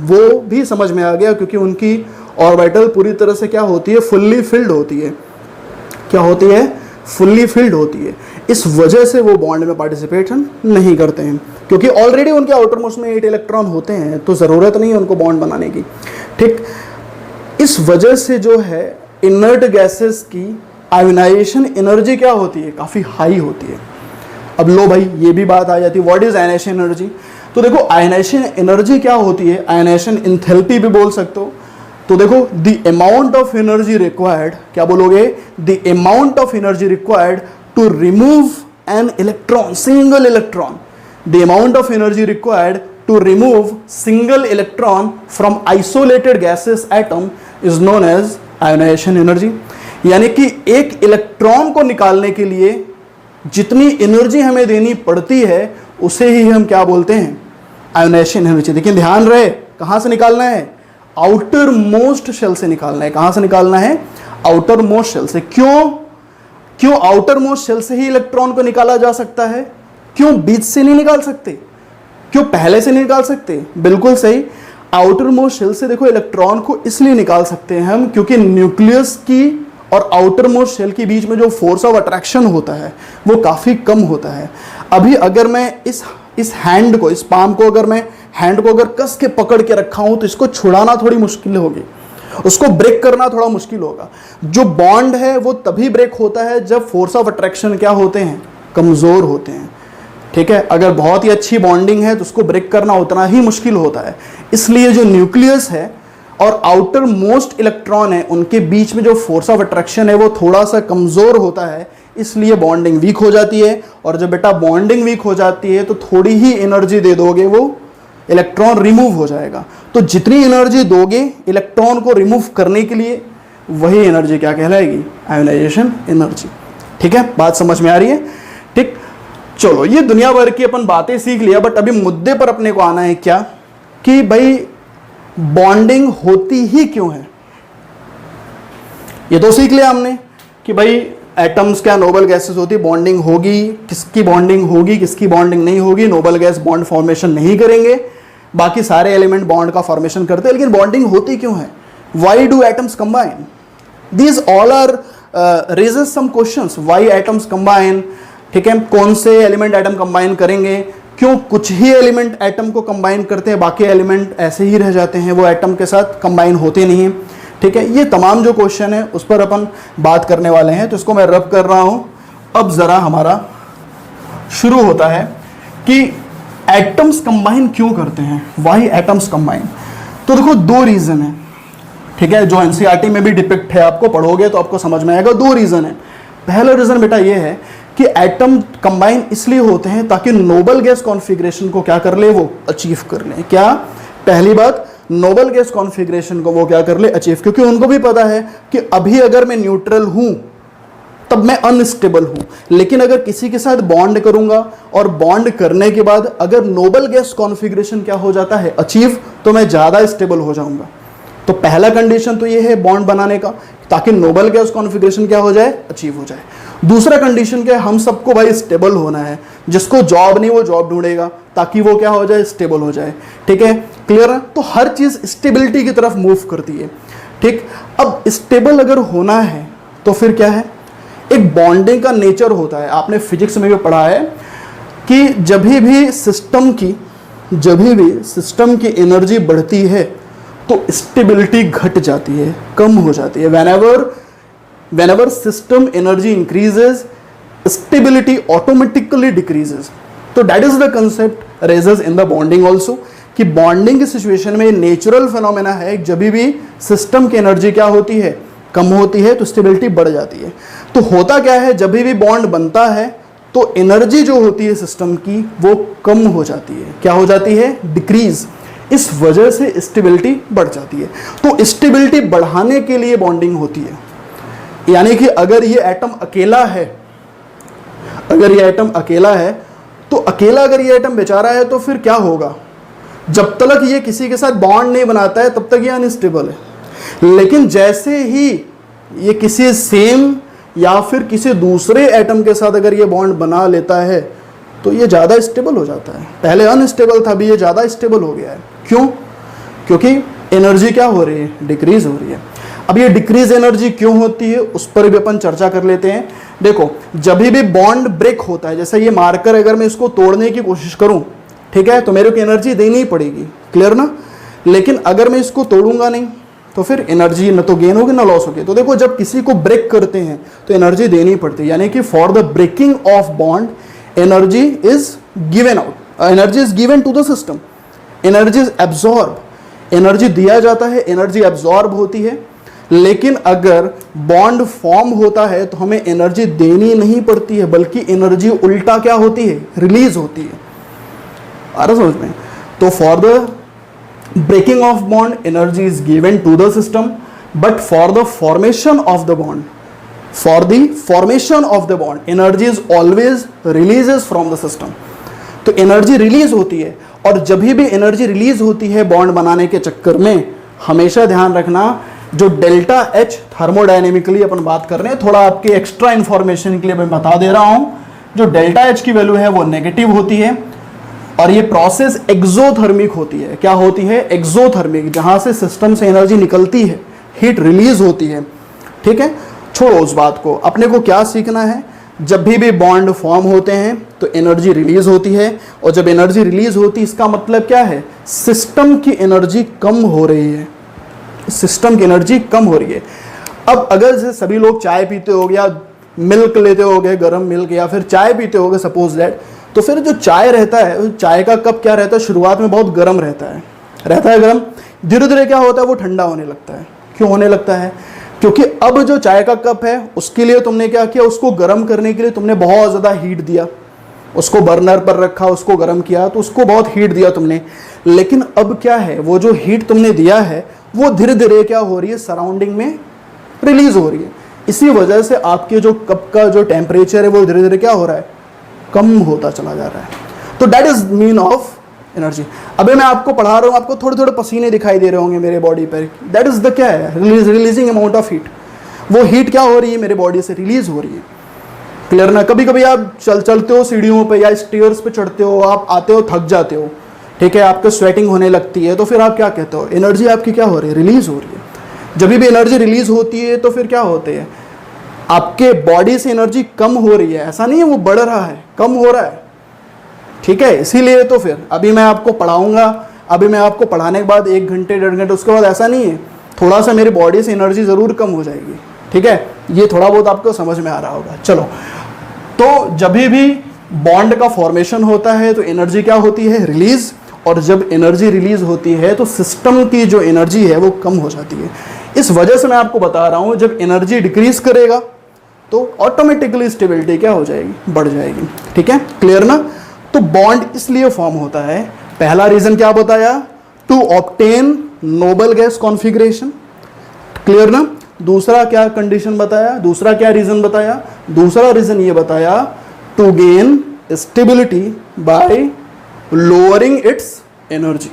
वो भी समझ में आ गया, क्योंकि उनकी ऑर्बिटल पूरी तरह से क्या होती है? फुल्ली फिल्ड होती है। क्या होती है? फुल्ली फिल्ड होती है। इस वजह से वो बॉन्ड में पार्टिसिपेशन नहीं करते हैं, क्योंकि ऑलरेडी उनके आउटर मोस्ट में 8 इलेक्ट्रॉन होते हैं, तो ज़रूरत नहीं है उनको बॉन्ड बनाने की। ठीक, इस वजह से जो है इनर्ट गैसेस की आयोनाइजेशन एनर्जी क्या होती है, काफ़ी हाई होती है। अब लो भाई, ये भी बात आ जाती है, व्हाट इज आयोनाइजेशन एनर्जी। तो देखो आयोनाइजेशन एनर्जी क्या होती है, आयोनाइजेशन एंथैल्पी भी बोल सकते हो। तो देखो the amount of energy required, क्या बोलोगे, the amount of energy required to remove an electron, single electron, the amount of energy required to remove single electron from isolated gases atom is known as ionization energy. यानी कि एक electron को निकालने के लिए जितनी एनर्जी हमें देनी पड़ती है उसे ही हम क्या बोलते हैं, आयोनाइजेशन एनर्जी। लेकिन ध्यान रहे, कहां से निकालना है, आउटर मोस्ट शेल से निकालना है। कहां से निकालना है, आउटर मोस्ट शेल से। क्यों आउटर मोस्ट शेल से ही इलेक्ट्रॉन को निकाला जा सकता है, क्यों बीच से नहीं निकाल सकते, क्यों पहले से नहीं निकाल सकते। बिल्कुल सही, आउटर मोस्ट शेल से देखो इलेक्ट्रॉन को इसलिए निकाल सकते हैं हम, क्योंकि न्यूक्लियस की और आउटर मोस्ट शेल के बीच में जो फोर्स ऑफ अट्रैक्शन होता है वो काफ़ी कम होता है। अभी अगर मैं इस हैंड को, इस पाम को, अगर मैं हैंड को अगर कस के पकड़ के रखा हूं तो इसको छुड़ाना थोड़ी मुश्किल होगी, उसको ब्रेक करना थोड़ा मुश्किल होगा। जो बॉन्ड है वो तभी ब्रेक होता है जब फोर्स ऑफ अट्रैक्शन क्या होते हैं, कमज़ोर होते हैं। ठीक है, अगर बहुत ही अच्छी बॉन्डिंग है तो उसको ब्रेक करना उतना ही मुश्किल होता है। इसलिए जो न्यूक्लियस है और आउटर मोस्ट इलेक्ट्रॉन है उनके बीच में जो फोर्स ऑफ अट्रैक्शन है वो थोड़ा सा कमज़ोर होता है, इसलिए बॉन्डिंग वीक हो जाती है। और जब बेटा बॉन्डिंग वीक हो जाती है तो थोड़ी ही एनर्जी दे दोगे, वो इलेक्ट्रॉन रिमूव हो जाएगा। तो जितनी एनर्जी दोगे इलेक्ट्रॉन को रिमूव करने के लिए, वही एनर्जी क्या कहलाएगी, आयोनाइजेशन एनर्जी। ठीक है, बात समझ में आ रही है। ठीक, चलो ये दुनिया भर की अपन बातें सीख लिया, बट अभी मुद्दे पर अपने को आना है क्या, कि भाई बॉन्डिंग होती ही क्यों है। ये तो सीख लिया हमने कि भाई एटम्स क्या नोबल गैसेस होती है, बॉन्डिंग होगी, किसकी बॉन्डिंग होगी किसकी बॉन्डिंग नहीं होगी। नोबल गैस बॉन्ड फॉर्मेशन नहीं करेंगे, बाकी सारे एलिमेंट बॉन्ड का फॉर्मेशन करते हैं, लेकिन बॉन्डिंग होती क्यों है, why do atoms combine, these all are raises some questions, why atoms combine. ठीक है, कौन से एलिमेंट एटम कंबाइन करेंगे, क्यों कुछ ही एलिमेंट एटम को कंबाइन करते हैं, बाकी एलिमेंट ऐसे ही रह जाते हैं, वो एटम के साथ कंबाइन होते नहीं हैं। ठीक है, ये तमाम जो क्वेश्चन है उस पर अपन बात करने वाले हैं, तो इसको मैं रब कर रहा हूं। अब जरा हमारा शुरू होता है कि एटम्स कंबाइन क्यों करते हैं, व्हाई एटम्स कंबाइन। तो देखो दो रीजन है, ठीक है, जो एनसीईआरटी में भी डिपिक्ट है, आपको पढ़ोगे तो आपको समझ में आएगा। दो रीजन है। पहला रीजन बेटा ये है कि एटम कंबाइन इसलिए होते हैं ताकि नोबल गैस कॉन्फ़िगरेशन को क्या कर ले, वो अचीव कर ले। क्या, पहली बात, नोबल गैस कॉन्फ़िगरेशन को वो क्या कर ले, अचीव। क्योंकि उनको भी पता है कि अभी अगर मैं न्यूट्रल हूं तब मैं अनस्टेबल हूं, लेकिन अगर किसी के साथ बॉन्ड करूंगा और बॉन्ड करने के बाद अगर नोबल गैस कॉन्फ़िगरेशन क्या हो जाता है, अचीव, तो मैं ज़्यादा स्टेबल हो जाऊंगा। तो पहला कंडीशन तो ये है बॉन्ड बनाने का, ताकि नोबल गैस कॉन्फ़िगरेशन क्या हो जाए, अचीव हो जाए। दूसरा कंडीशन क्या है, हम सबको भाई स्टेबल होना है, जिसको जॉब नहीं वो जॉब ढूंढेगा ताकि वो क्या हो जाए, स्टेबल हो जाए। ठीक है, क्लियर है। तो हर चीज़ स्टेबिलिटी की तरफ मूव करती है। ठीक, अब स्टेबल अगर होना है तो फिर क्या है, एक बॉन्डिंग का नेचर होता है। आपने फिजिक्स में भी पढ़ा है कि जब भी सिस्टम की एनर्जी बढ़ती है तो स्टेबिलिटी घट जाती है, कम हो जाती है। whenever system energy increases, stability automatically decreases. तो that is the concept raises in the bonding also, कि बॉन्डिंग की सिचुएशन में नेचुरल फिनोमेना है, जब भी सिस्टम की एनर्जी क्या होती है, कम होती है, तो स्टेबिलिटी बढ़ जाती है। तो होता क्या है, जब भी बॉन्ड बनता है तो एनर्जी जो होती है सिस्टम की वो कम हो जाती है। क्या हो जाती है, डिक्रीज। इस वजह से स्टेबिलिटी बढ़ जाती है। तो स्टेबिलिटी बढ़ाने के लिए बॉन्डिंग होती है। यानी कि अगर ये एटम अकेला है, तो अकेला अगर ये एटम बेचारा है तो फिर क्या होगा, जब तक ये किसी के साथ बॉन्ड नहीं बनाता है तब तक ये अनस्टेबल है। लेकिन जैसे ही ये किसी सेम या फिर किसी दूसरे एटम के साथ अगर ये बॉन्ड बना लेता है तो ये ज़्यादा स्टेबल हो जाता है। पहले अनस्टेबल था, अभी ये ज़्यादा स्टेबल हो गया है। क्यों, क्योंकि एनर्जी क्या हो रही है, डिक्रीज हो रही है। अब ये डिक्रीज एनर्जी क्यों होती है उस पर भी अपन चर्चा कर लेते हैं। देखो जब भी बॉन्ड ब्रेक होता है, जैसे ये मार्कर अगर मैं इसको तोड़ने की कोशिश करूं, ठीक है, तो मेरे को एनर्जी देनी ही पड़ेगी, क्लियर ना। लेकिन अगर मैं इसको तोड़ूंगा नहीं तो फिर एनर्जी न तो गेन होगी ना लॉस होगी। तो देखो जब किसी को ब्रेक करते हैं तो एनर्जी देनी पड़ती है, यानी कि for the breaking of bond energy is given out, energy is given to the system, energy is absorb, energy दिया जाता है, एनर्जी एब्जॉर्ब होती है। लेकिन अगर बॉन्ड फॉर्म होता है तो हमें एनर्जी देनी नहीं पड़ती है, बल्कि एनर्जी उल्टा क्या होती है, रिलीज होती है। आ रहा समझ में। तो for the breaking of bond energy is given to the system, but for the formation of the bond, for the formation of the bond energy is always releases from the system। तो energy release होती है, और जब भी energy release होती है bond बनाने के चक्कर में, हमेशा ध्यान रखना जो डेल्टा एच थर्मोडायनेमिकली अपन बात कर रहे हैं, थोड़ा आपके एक्स्ट्रा इंफॉर्मेशन के लिए मैं बता दे रहा हूं, जो डेल्टा एच की वैल्यू है वो नेगेटिव होती है, और ये प्रोसेस एक्सोथर्मिक होती है। क्या होती है, एक्सोथर्मिक, जहां से सिस्टम से एनर्जी निकलती है, हीट रिलीज होती है, ठीक है। छोड़ो उस बात को, अपने को क्या सीखना है, जब भी बॉन्ड फॉर्म होते हैं तो एनर्जी रिलीज होती है, और जब एनर्जी रिलीज होती है इसका मतलब क्या है, सिस्टम की एनर्जी कम हो रही है, सिस्टम की एनर्जी कम हो रही है। अब अगर जैसे सभी लोग चाय पीते हो या मिल्क लेते हो गए, गर्म मिल्क, या फिर चाय पीते हो गए सपोज दैट, तो फिर जो चाय रहता है, चाय का कप क्या रहता है, शुरुआत में बहुत गर्म रहता है गर्म, धीरे धीरे क्या होता है वो ठंडा होने लगता है। क्यों होने लगता है, क्योंकि अब जो चाय का कप है उसके लिए तुमने क्या किया, उसको गर्म करने के लिए तुमने बहुत ज़्यादा हीट दिया, उसको बर्नर पर रखा, उसको गर्म किया, तो उसको बहुत हीट दिया तुमने। लेकिन अब क्या है, वो जो हीट तुमने दिया है वो धीरे धीरे क्या हो रही है, सराउंडिंग में रिलीज हो रही है। इसी वजह से आपके जो कप का जो टेम्परेचर है वो धीरे धीरे क्या हो रहा है, कम होता चला जा रहा है। तो that is mean of energy. अभी मैं आपको पढ़ा रहा हूँ, आपको थोड़े थोड़े पसीने दिखाई दे रहे होंगे मेरे बॉडी पर, दैट इज द क्या है, रिलीजिंग अमाउंट ऑफ हीट। वो हीट क्या हो रही है, मेरे बॉडी से रिलीज हो रही है, क्लियर ना। कभी कभी आप चलते हो सीढ़ियों पे या स्टेयर्स पे चढ़ते हो, आप आते हो थक जाते हो, ठीक है, आपको स्वेटिंग होने लगती है, तो फिर आप क्या कहते हो, एनर्जी आपकी क्या हो रही है, रिलीज हो रही है। जब भी एनर्जी रिलीज होती है तो फिर क्या होते हैं, आपके बॉडी से एनर्जी कम हो रही है, ऐसा नहीं है वो बढ़ रहा है, कम हो रहा है, ठीक है। इसीलिए तो फिर अभी मैं आपको पढ़ाऊंगा, अभी मैं आपको पढ़ाने के बाद 1 घंटे 1.5 घंटे उसके बाद ऐसा नहीं है, थोड़ा सा मेरी बॉडी से एनर्जी ज़रूर कम हो जाएगी, ठीक है। ये थोड़ा बहुत आपको समझ में आ रहा होगा। चलो, तो जब भी बॉन्ड का फॉर्मेशन होता है तो एनर्जी क्या होती है, रिलीज, और जब एनर्जी रिलीज होती है तो सिस्टम की जो एनर्जी है वो कम हो जाती है। इस वजह से मैं आपको बता रहा हूँ, जब एनर्जी डिक्रीज करेगा तो ऑटोमेटिकली स्टेबिलिटी क्या हो जाएगी, बढ़ जाएगी, ठीक है, क्लियर ना। तो बॉन्ड इसलिए फॉर्म होता है, पहला रीजन क्या बताया, to obtain noble gas configuration, clear ना। दूसरा क्या कंडीशन बताया, दूसरा क्या रीजन बताया, दूसरा रीजन ये बताया, to gain stability by lowering its energy,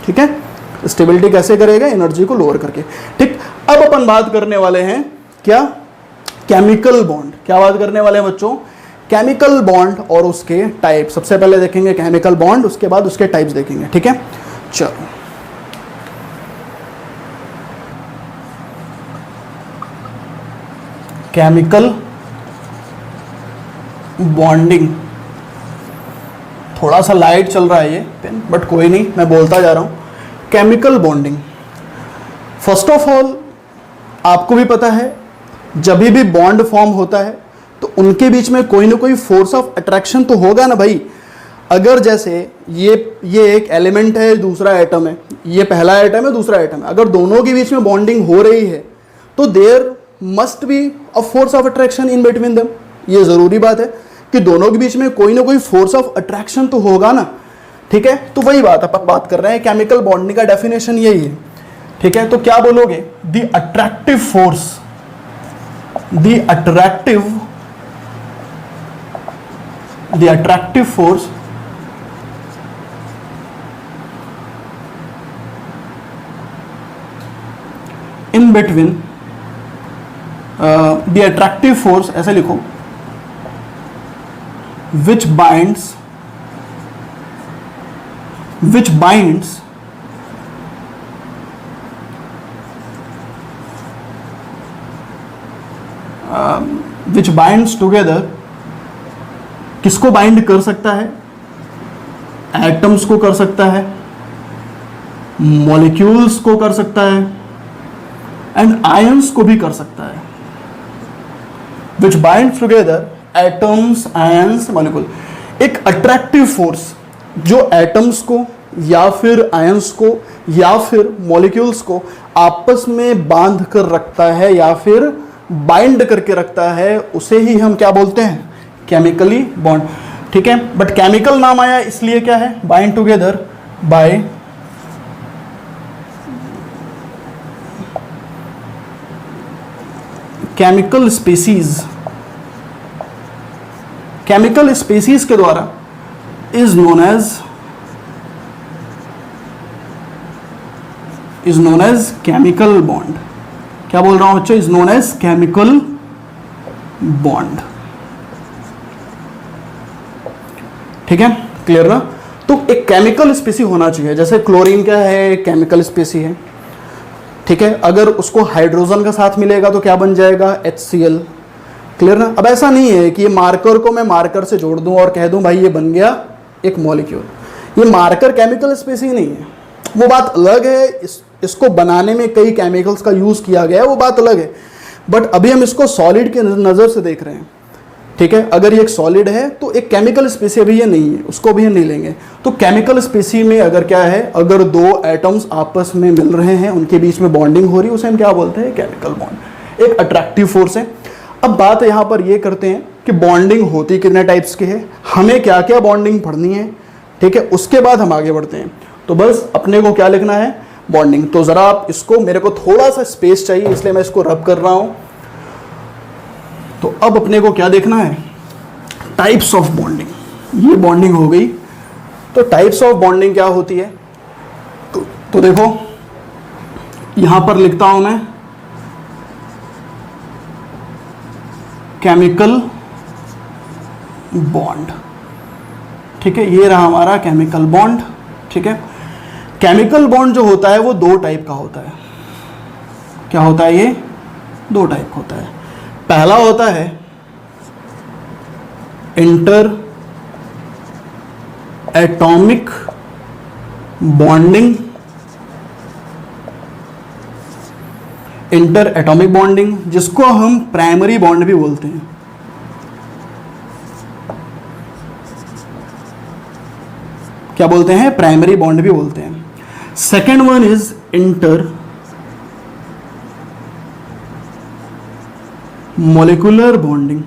ठीक है। स्टेबिलिटी कैसे करेगा, एनर्जी को लोअर करके, ठीक। अब अपन बात करने वाले हैं क्या, केमिकल बॉन्ड। क्या बात करने वाले हैं बच्चों, केमिकल बॉन्ड और उसके टाइप। सबसे पहले देखेंगे केमिकल बॉन्ड, उसके बाद उसके टाइप्स देखेंगे, ठीक है। चलो, केमिकल बॉन्डिंग, थोड़ा सा लाइट चल रहा है ये पेन, बट कोई नहीं, मैं बोलता जा रहा हूं। Chemical bonding, first of all आपको भी पता है, जब भी बॉन्ड फॉर्म होता है तो उनके बीच में कोई ना कोई फोर्स ऑफ अट्रैक्शन तो होगा ना भाई। अगर जैसे ये एक एलिमेंट है, दूसरा एटम है, ये पहला एटम है, दूसरा एटम है, अगर दोनों के बीच में बॉन्डिंग हो रही है तो there must be a force of attraction in between them. ये ज़रूरी बात है कि दोनों के बीच में कोई ना कोई फोर्स ऑफ अट्रैक्शन तो होगा ना, ठीक है। तो वही बात अपन बात कर रहे हैं, केमिकल बॉन्डिंग का डेफिनेशन यही है, ठीक है। तो क्या बोलोगे, the attractive force, the attractive force in between, the attractive force ऐसे लिखो, which binds which binds together, किसको बाइंड कर सकता है? एटम्स को कर सकता है, मॉलिक्यूल्स को कर सकता है, एंड आयंस को भी कर सकता है। विच binds together atoms, ions, molecule. एक अट्रैक्टिव फोर्स जो एटम्स को या फिर आयंस को या फिर मॉलिक्यूल्स को आपस में बांध कर रखता है या फिर बाइंड करके रखता है, उसे ही हम क्या बोलते हैं? Chemically bond. ठीक है, बट केमिकल नाम आया इसलिए क्या है? Bind together by chemical species. Chemical species के द्वारा is known as chemical bond. क्या बोल रहा हूं बच्चों? Is known as chemical bond. ठीक है, क्लियर ना? तो एक केमिकल स्पीसी होना चाहिए। जैसे क्लोरीन क्या है? केमिकल स्पीसी है। ठीक है, अगर उसको हाइड्रोजन का साथ मिलेगा तो क्या बन जाएगा? HCl। क्लियर ना? अब ऐसा नहीं है कि ये मार्कर को मैं मार्कर से जोड़ दूं और कह दूं भाई ये बन गया एक मॉलिक्यूल। ये मार्कर केमिकल स्पीसी नहीं है, वो बात अलग है। इसको बनाने में कई केमिकल्स का यूज किया गया है, वो बात अलग है। बट अभी हम इसको सॉलिड की नजर से देख रहे हैं। ठीक है, अगर ये एक सॉलिड है तो एक केमिकल स्पीसी अभी ये नहीं है, उसको भी हम नहीं लेंगे। तो केमिकल स्पीसी में अगर क्या है, अगर दो एटम्स आपस में मिल रहे हैं, उनके बीच में बॉन्डिंग हो रही है, उसे हम क्या बोलते हैं? Chemical bond. एक अट्रैक्टिव फोर्स है। अब बात यहाँ पर ये करते हैं कि बॉन्डिंग होती कितने टाइप्स की है, हमें क्या क्या बॉन्डिंग पढ़नी है। ठीक है, उसके बाद हम आगे बढ़ते हैं। तो बस अपने को क्या लिखना है? बॉन्डिंग। तो जरा आप इसको, मेरे को थोड़ा सा स्पेस चाहिए इसलिए मैं इसको रब कर रहा हूं। तो अब अपने को क्या देखना है? Types of bonding. ये बॉन्डिंग हो गई। तो टाइप्स ऑफ बॉन्डिंग क्या होती है? तो देखो यहां पर लिखता हूं मैं केमिकल बॉन्ड। ठीक है, ये रहा हमारा केमिकल बॉन्ड। ठीक है, केमिकल बॉन्ड जो होता है वो दो टाइप का होता है। क्या होता है? ये दो टाइप होता है। पहला होता है inter atomic bonding. Inter atomic bonding जिसको हम प्राइमरी बॉन्ड भी बोलते हैं। क्या बोलते हैं? प्राइमरी बॉन्ड भी बोलते हैं। Second one is inter molecular bonding.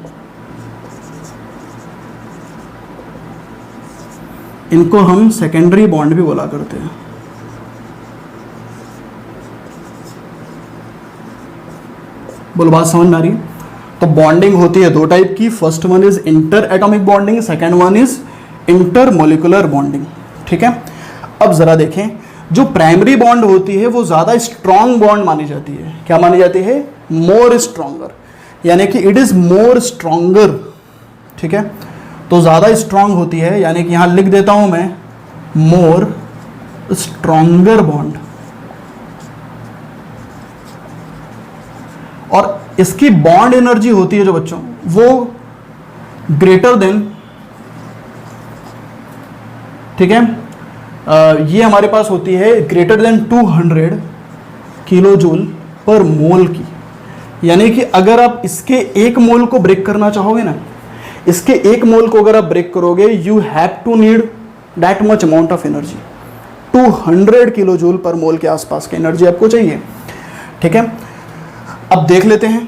इनको हम सेकेंडरी बॉन्ड भी बोला करते हैं। बोलो, बात समझ में आ रही है? तो बॉन्डिंग होती है दो टाइप की। First one is inter atomic bonding, second one is inter molecular bonding. ठीक है, अब जरा देखें, जो प्राइमरी बॉन्ड होती है वो ज्यादा स्ट्रॉन्ग बॉन्ड मानी जाती है। क्या मानी जाती है? मोर स्ट्रॉन्गर, यानी कि इट इज मोर स्ट्रॉन्गर। ठीक है, तो ज्यादा स्ट्रॉन्ग होती है, यानी कि यहां लिख देता हूं मैं मोर स्ट्रॉन्गर बॉन्ड। और इसकी बॉन्ड एनर्जी होती है जो बच्चों, वो ग्रेटर देन, ठीक है, ये हमारे पास होती है greater than 200 kilo joule per मोल की। यानी कि अगर आप इसके एक मोल को ब्रेक करना चाहोगे ना, इसके एक मोल को अगर आप ब्रेक करोगे, you have to need that much amount of energy. 200 kilo joule per mole के आसपास की एनर्जी आपको चाहिए। ठीक है, अब देख लेते हैं।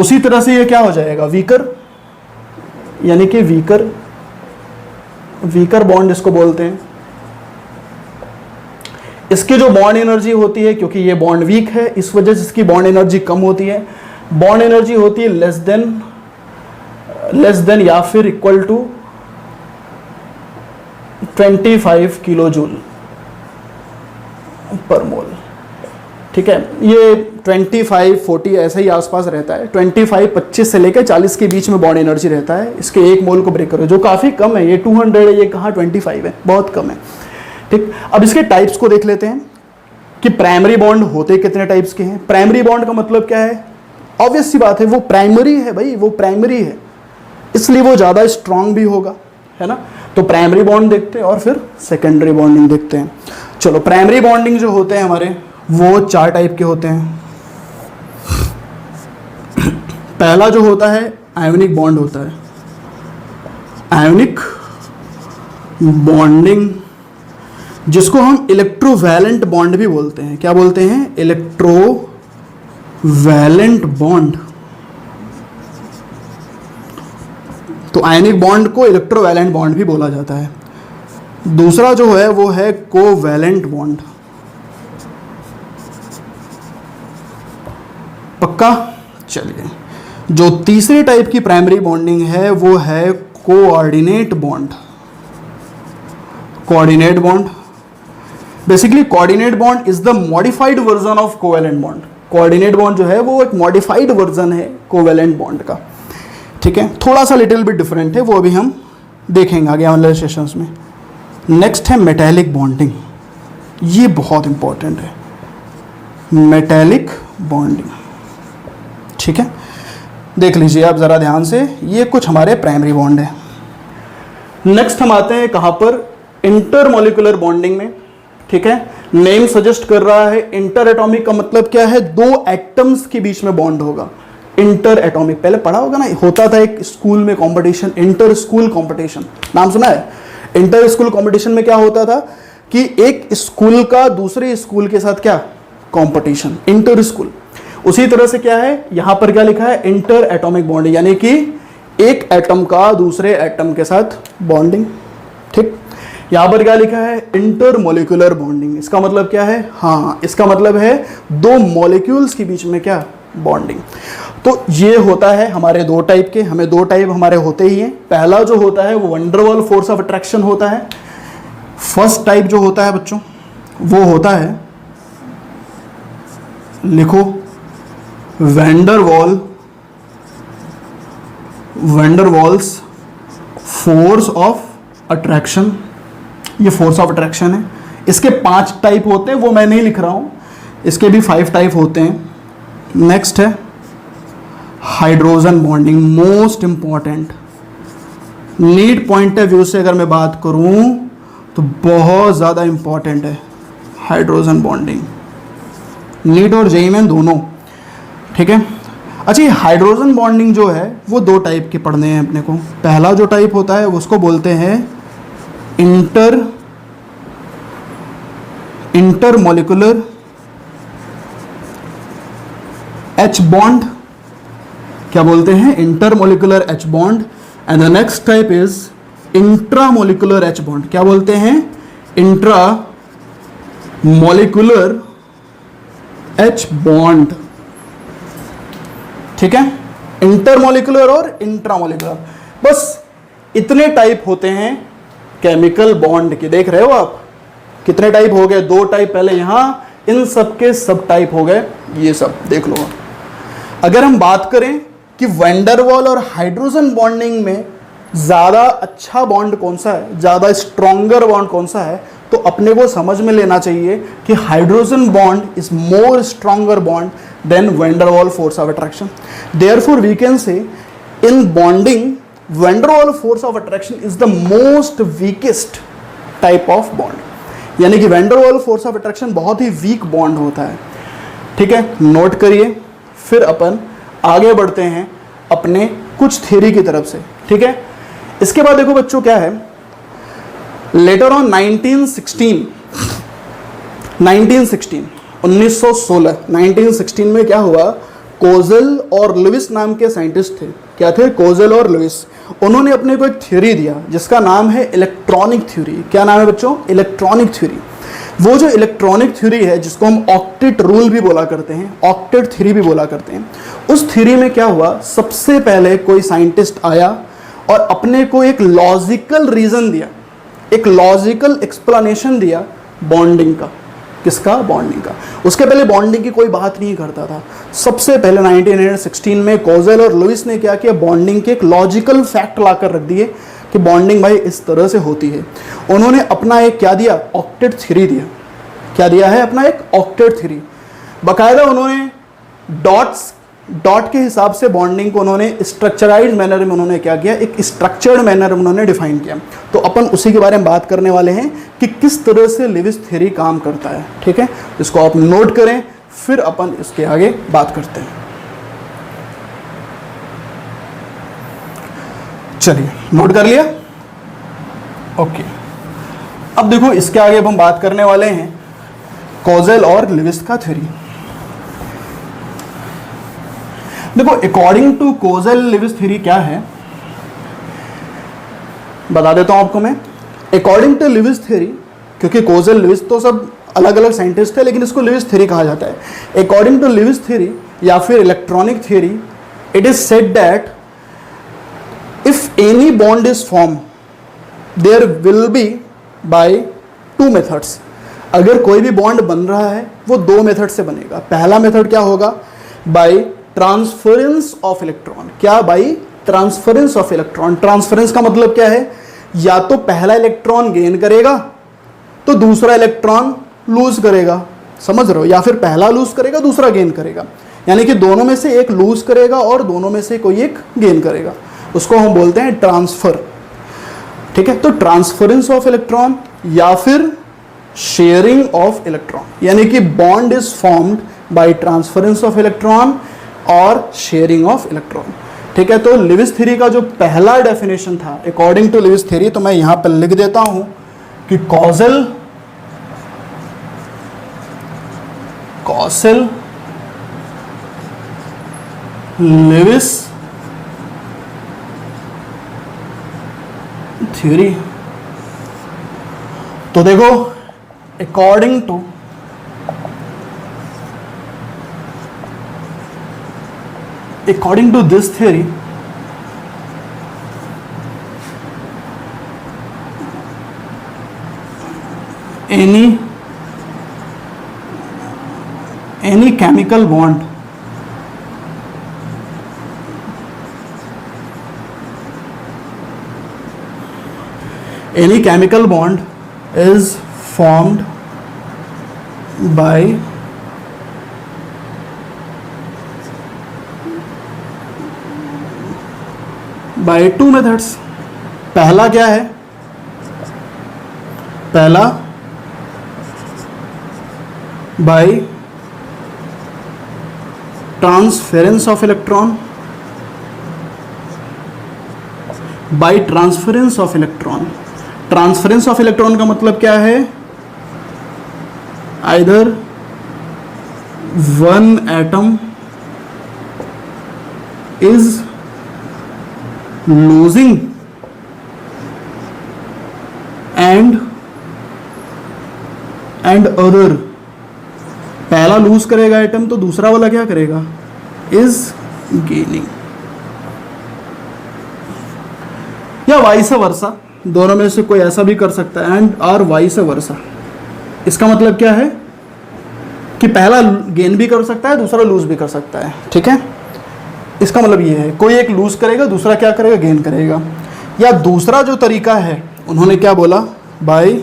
उसी तरह से ये क्या हो जाएगा? वीकर, यानी कि वीकर बॉन्ड इसको बोलते हैं। इसकी जो बॉन्ड एनर्जी होती है, क्योंकि ये बॉन्ड वीक है, इस वजह से इसकी बॉन्ड एनर्जी कम होती है। बॉन्ड एनर्जी होती है लेस देन या फिर equal to 25 kilo joule per मोल। ठीक है, ये 25-40 ऐसे ही आसपास रहता है। 25 से लेकर 40 के बीच में बॉन्ड एनर्जी रहता है। इसके एक मोल को ब्रेक करो, जो काफी कम है। ये 200 है, ये कहाँ 25 है, बहुत कम है। ठीक, अब इसके टाइप्स को देख लेते हैं कि प्राइमरी बॉन्ड होते कितने टाइप्स के हैं। प्राइमरी बॉन्ड का मतलब क्या है? ऑब्वियस सी बात है, वो प्राइमरी है भाई, वो प्राइमरी है, इसलिए वो ज़्यादा स्ट्रांग भी होगा, है ना। तो प्राइमरी बॉन्ड देखते हैं और फिर सेकेंडरी बॉन्डिंग देखते हैं। चलो, प्राइमरी बॉन्डिंग जो होते हैं हमारे, वो 4 टाइप के होते हैं। पहला जो होता है आयोनिक बॉन्ड होता है, आयोनिक बॉन्डिंग, जिसको हम इलेक्ट्रोवैलेंट बॉन्ड भी बोलते हैं। क्या बोलते हैं? Electrovalent bond. तो आयनिक बॉन्ड को इलेक्ट्रोवैलेंट बॉन्ड भी बोला जाता है। दूसरा जो है वो है कोवैलेंट बॉन्ड। पक्का? चलिए, जो तीसरी टाइप की प्राइमरी बॉन्डिंग है वो है coordinate bond. Coordinate bond, basically coordinate bond is the modified version of covalent bond. Coordinate bond जो है वो एक मॉडिफाइड वर्जन है कोवैलेंट बॉन्ड का, ठीक है। थोड़ा सा लिटिल बिट डिफरेंट है, वो अभी हम देखेंगे आगे आने वाले सेशंस में। नेक्स्ट है मेटेलिक बॉन्डिंग, ये बहुत इंपॉर्टेंट है, मेटेलिक बॉन्डिंग, ठीक है। देख लीजिए आप ज़रा ध्यान से, ये कुछ हमारे प्राइमरी बॉन्ड है। नेक्स्ट हम आते हैं कहाँ पर? इंटरमॉलिक्यूलर बॉन्डिंग में, ठीक है। नेम सजेस्ट कर रहा है, इंटर एटॉमिक का मतलब क्या है? 2 एटम्स के बीच में बॉन्ड होगा। इंटर एटॉमिक पहले पढ़ा होगा ना, होता था एक स्कूल में कंपटीशन, इंटर स्कूल कंपटीशन, नाम सुना है? इंटर स्कूल कंपटीशन में क्या होता था कि एक स्कूल का दूसरे स्कूल के साथ क्या कंपटीशन, इंटर स्कूल। उसी तरह से क्या है यहां पर, क्या लिखा है? इंटर एटॉमिक बॉन्डिंग, यानी कि एक एटम का दूसरे एटम के साथ बॉन्डिंग, ठीक। यहां पर क्या लिखा है? Intermolecular bonding. इसका मतलब क्या है? हाँ, इसका मतलब है 2 मॉलिक्यूल्स के बीच में क्या बॉन्डिंग। तो ये होता है हमारे 2 टाइप के, हमें 2 टाइप हमारे होते ही हैं। पहला जो होता है वो वंडरवॉल फोर्स ऑफ अट्रैक्शन होता है। फर्स्ट टाइप जो होता है बच्चों वो होता है, लिखो, वैंडरवॉल्स फोर्स ऑफ अट्रैक्शन। ये फोर्स ऑफ अट्रैक्शन है। इसके 5 टाइप होते हैं, वो मैं नहीं लिख रहा हूं, इसके भी 5 टाइप होते हैं। नेक्स्ट है hydrogen bonding, most important. NEET point of view से अगर मैं बात करूं तो बहुत ज़्यादा इंपॉर्टेंट है हाइड्रोजन बॉन्डिंग, नीट और जेईई में दोनों, ठीक है। अच्छा, ये हाइड्रोजन बॉन्डिंग जो है वो 2 टाइप के पढ़ने हैं अपने को। पहला जो टाइप होता है उसको बोलते हैं इंटरमॉलिक्यूलर H बॉन्ड। क्या बोलते हैं? Intermolecular H bond. And the next type is intramolecular H bond. क्या बोलते हैं? इंट्रामॉलिक्यूलर H बॉन्ड, ठीक है। इंटरमॉलिक्यूलर और इंट्रामॉलिक्यूलर, बस इतने टाइप होते हैं केमिकल बॉन्ड के। देख रहे हो आप कितने टाइप हो गए? 2 टाइप पहले यहां, इन सब के सब टाइप हो गए, ये सब देख लो। अगर हम बात करें कि वैंडरवॉल और हाइड्रोजन बॉन्डिंग में ज़्यादा अच्छा बॉन्ड कौन सा है, ज़्यादा स्ट्रॉन्गर बॉन्ड कौन सा है, तो अपने को समझ में लेना चाहिए कि hydrogen bond is more stronger bond than van der Waals force of attraction. Therefore we can say in bonding van der Waals force of attraction is the most weakest type of bond, यानी कि वैंडरवॉल फोर्स ऑफ अट्रैक्शन बहुत ही weak bond होता है, ठीक है। Note करिए, फिर अपन आगे बढ़ते हैं अपने कुछ थ्योरी की तरफ से, ठीक है। इसके बाद देखो बच्चों क्या है, लेटर ऑन 1916 में क्या हुआ, कोजेल और लुइस नाम के साइंटिस्ट थे। क्या थे? कोजेल और लुइस। उन्होंने अपने को एक थ्योरी दिया जिसका नाम है इलेक्ट्रॉनिक थ्योरी। क्या नाम है बच्चों? Electronic theory. वो जो इलेक्ट्रॉनिक थ्योरी है जिसको हम ऑक्टेट रूल भी बोला करते हैं, ऑक्टेट थ्योरी भी बोला करते हैं, उस थ्योरी में क्या हुआ, सबसे पहले कोई साइंटिस्ट आया और अपने को एक लॉजिकल रीजन दिया, एक लॉजिकल एक्सप्लेनेशन दिया बॉन्डिंग का। किसका? बॉन्डिंग का। उसके पहले बॉन्डिंग की कोई बात नहीं करता था। सबसे पहले 1916 में कोजेल और लुइस ने क्या किया, बॉन्डिंग के एक लॉजिकल फैक्ट लाकर रख दिए कि बॉन्डिंग भाई इस तरह से होती है। उन्होंने अपना एक क्या दिया, ऑक्टेट थ्योरी दिया। क्या दिया है? अपना एक ऑक्टेट थ्योरी। बाकायदा उन्होंने डॉट्स डॉट के हिसाब से बॉन्डिंग को उन्होंने स्ट्रक्चराइज्ड मैनर में उन्होंने क्या किया, एक स्ट्रक्चर्ड मैनर में उन्होंने डिफाइन किया। तो अपन उसी के बारे में बात करने वाले हैं कि किस तरह से लेविस थ्योरी काम करता है। ठीक है, इसको आप नोट करें, फिर अपन इसके आगे बात करते हैं। चलिए, नोट कर लिया? ओके। अब देखो, इसके आगे अब हम बात करने वाले हैं कॉजल और लेविस का थ्योरी। देखो, according to Kossel Lewis theory क्या है, बता देता हूं आपको मैं। अकॉर्डिंग टू लेविस थ्योरी, क्योंकि कॉजल लेविस तो सब अलग अलग साइंटिस्ट है, लेकिन इसको लेविस थ्योरी कहा जाता है। अकॉर्डिंग टू लेविस थ्योरी या फिर electronic theory, it is said that if any bond is form there will be by two methods. अगर कोई भी बॉन्ड बन रहा है वो दो मेथड से बनेगा। पहला मेथड क्या होगा, बाय ट्रांसफरेंस ऑफ इलेक्ट्रॉन। क्या, by transference of electron. Transference का मतलब क्या है, या तो पहला इलेक्ट्रॉन गेन करेगा तो दूसरा इलेक्ट्रॉन लूज करेगा, समझ रहे हो, या फिर पहला लूज करेगा दूसरा गेन करेगा, यानी कि दोनों में से एक लूज करेगा और दोनों में से कोई एक गेन करेगा, उसको हम बोलते हैं ट्रांसफर। ठीक है, तो ट्रांसफरेंस ऑफ इलेक्ट्रॉन या फिर शेयरिंग ऑफ इलेक्ट्रॉन, यानी कि bond is formed by transference of electron और शेयरिंग ऑफ इलेक्ट्रॉन। ठीक है, तो लेविस थ्योरी का जो पहला डेफिनेशन था अकॉर्डिंग टू लेविस थ्योरी, तो मैं यहां पर लिख देता हूं कि कॉजल लेविस थ्योरी। तो देखो, according to this theory, any chemical bond is formed by two methods। पहला क्या है, पहला by transference of electron, by transference of electron. Transference of electron का मतलब क्या है, either one atom is losing and other, पहला लूज करेगा एटम तो दूसरा वाला क्या करेगा, इज गेनिंग, या वाइस वर्सा, दोनों में से कोई ऐसा भी कर सकता है, एंड और वाइस वर्सा। इसका मतलब क्या है कि पहला गेन भी कर सकता है, दूसरा लूज भी कर सकता है। ठीक है, इसका मतलब ये है कोई एक लूज करेगा, दूसरा क्या करेगा, गेन करेगा। या दूसरा जो तरीका है उन्होंने क्या बोला, बाय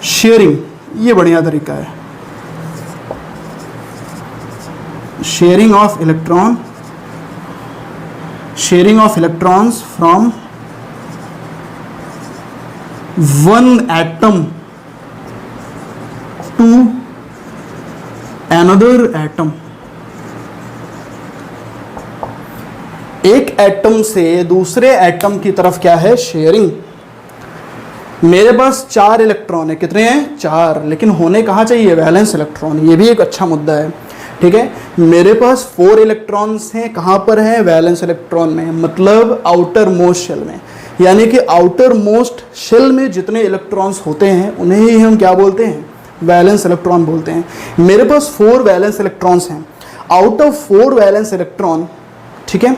शेयरिंग, ये बढ़िया तरीका है, sharing of electrons from one atom to another atom. एक एटम से दूसरे एटम की तरफ क्या है, शेयरिंग। मेरे पास 4 इलेक्ट्रॉन है, कितने हैं, 4, लेकिन होने कहाँ चाहिए, वैलेंस इलेक्ट्रॉन। ये भी एक अच्छा मुद्दा है। ठीक है, मेरे पास 4 इलेक्ट्रॉन्स हैं, कहाँ पर हैं, वैलेंस इलेक्ट्रॉन में, मतलब आउटर मोस्ट शेल में। यानी कि आउटर मोस्ट शेल में जितने इलेक्ट्रॉन्स होते हैं उन्हें ही हम क्या बोलते हैं, वैलेंस इलेक्ट्रॉन बोलते हैं। मेरे पास 4 वैलेंस इलेक्ट्रॉन्स हैं। आउट ऑफ 4 वैलेंस इलेक्ट्रॉन, ठीक है,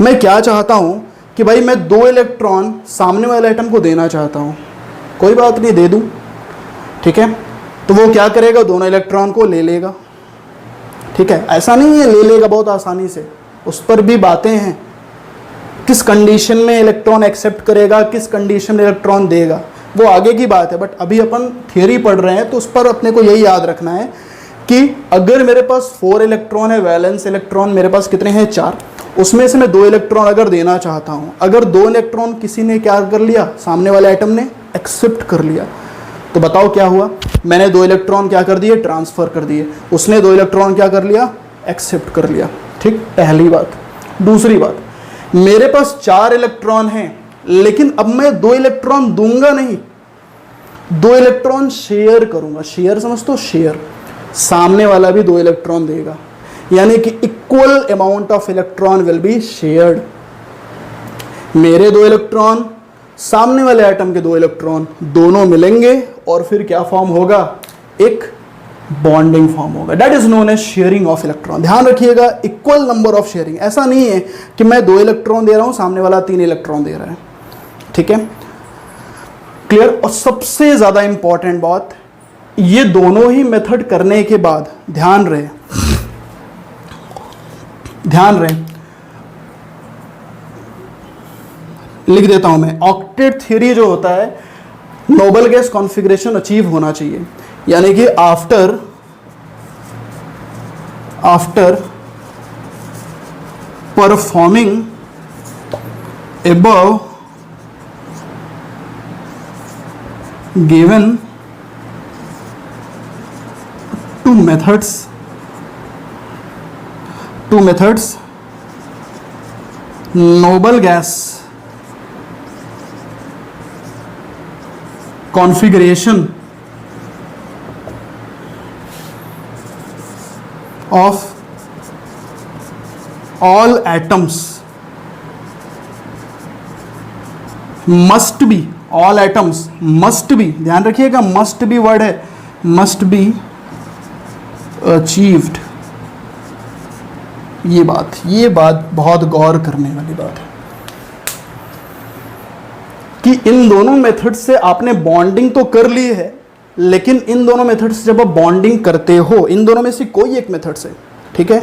मैं क्या चाहता हूँ कि भाई मैं 2 इलेक्ट्रॉन सामने वाले एटम को देना चाहता हूँ। कोई बात नहीं, दे दूँ। ठीक है, तो वो क्या करेगा, दोनों इलेक्ट्रॉन को ले लेगा। ठीक है, ऐसा नहीं है ले लेगा बहुत आसानी से, उस पर भी बातें हैं। किस कंडीशन में इलेक्ट्रॉन एक्सेप्ट करेगा, किस कंडीशन में इलेक्ट्रॉन देगा, वो आगे की बात है। बट अभी अपन थियरी पढ़ रहे हैं तो उस पर अपने को यही याद रखना है कि अगर मेरे पास 4 इलेक्ट्रॉन है, वैलेंस इलेक्ट्रॉन मेरे पास कितने हैं 4, उसमें से मैं 2 इलेक्ट्रॉन अगर देना चाहता हूं, अगर 2 इलेक्ट्रॉन किसी ने क्या कर लिया, सामने वाले एटम ने एक्सेप्ट कर लिया, तो बताओ क्या हुआ, मैंने 2 इलेक्ट्रॉन क्या कर दिए, ट्रांसफर कर दिए, उसने 2 इलेक्ट्रॉन क्या कर लिया, एक्सेप्ट कर लिया। ठीक, पहली बात। दूसरी बात, मेरे पास 4 इलेक्ट्रॉन हैं, लेकिन अब मैं 2 इलेक्ट्रॉन दूंगा नहीं, 2 इलेक्ट्रॉन शेयर करूंगा। शेयर समझ तो, शेयर, सामने वाला भी 2 इलेक्ट्रॉन देगा, यानी कि equal amount of electron will be shared. मेरे 2 इलेक्ट्रॉन, सामने वाले एटम के 2 इलेक्ट्रॉन, दोनों मिलेंगे और फिर क्या फॉर्म होगा, एक बॉन्डिंग फॉर्म होगा। That is known as sharing of electron. ध्यान रखिएगा, इक्वल नंबर ऑफ शेयरिंग, ऐसा नहीं है कि मैं 2 इलेक्ट्रॉन दे रहा हूं, सामने वाला 3 इलेक्ट्रॉन दे रहा है। ठीक है, क्लियर। और सबसे ज्यादा इंपॉर्टेंट बात, ये दोनों ही मेथड करने के बाद ध्यान रहे, लिख देता हूं मैं, ऑक्टेट थ्योरी जो होता है, नोबल गैस कॉन्फ़िगरेशन अचीव होना चाहिए, यानी कि after performing above given two methods noble gas configuration of all atoms must be, all atoms must be, ध्यान रखिएगा must be वर्ड है, must be achieved। ये बात बहुत गौर करने वाली बात है कि इन दोनों मेथड से आपने बॉन्डिंग तो कर ली है, लेकिन इन दोनों मेथड से जब आप बॉन्डिंग करते हो, इन दोनों में से कोई एक मेथड से, ठीक है,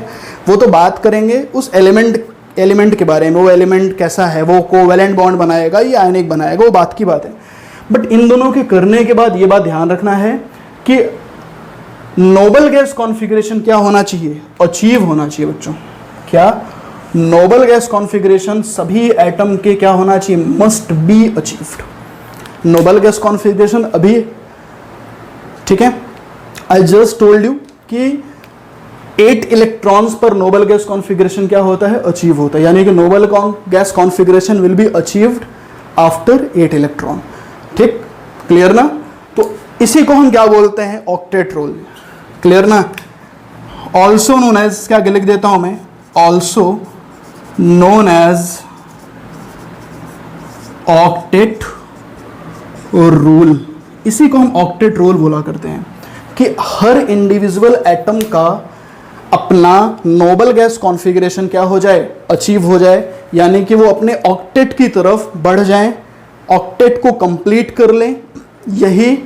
वो तो बात करेंगे उस एलिमेंट के बारे में, वो एलिमेंट कैसा है, वो कोवेलेंट बॉन्ड बनाएगा या आयनिक बनाएगा, वो बात की बात है। बट इन दोनों के करने के बाद ये बात ध्यान रखना है कि नोबल गैस कॉन्फ़िगरेशन क्या होना चाहिए, अचीव होना चाहिए बच्चों। क्या? नोबल गैस कॉन्फ़िगरेशन सभी एटम के क्या होना चाहिए, must be achieved. Nobel gas configuration अभी, ठीक है, आई जस्ट टोल्ड यू कि 8 इलेक्ट्रॉन्स पर नोबल गैस कॉन्फ़िगरेशन क्या होता है, अचीव होता है, यानी कि noble gas configuration will be achieved after 8 electron. ठीक, क्लियर ना? तो इसी को हम क्या बोलते हैं, ऑक्टेट रोल। क्लियर ना? ऑल्सो नोन एज, क्या लिख देता हूं मैं, also known as octet rule. इसी को हम ऑक्टेट रोल बोला करते हैं कि हर इंडिविजुअल एटम का अपना नोबल गैस कॉन्फ़िगरेशन क्या हो जाए, अचीव हो जाए, यानी कि वो अपने ऑक्टेट की तरफ बढ़ जाएं, ऑक्टेट को कंप्लीट कर लें। यही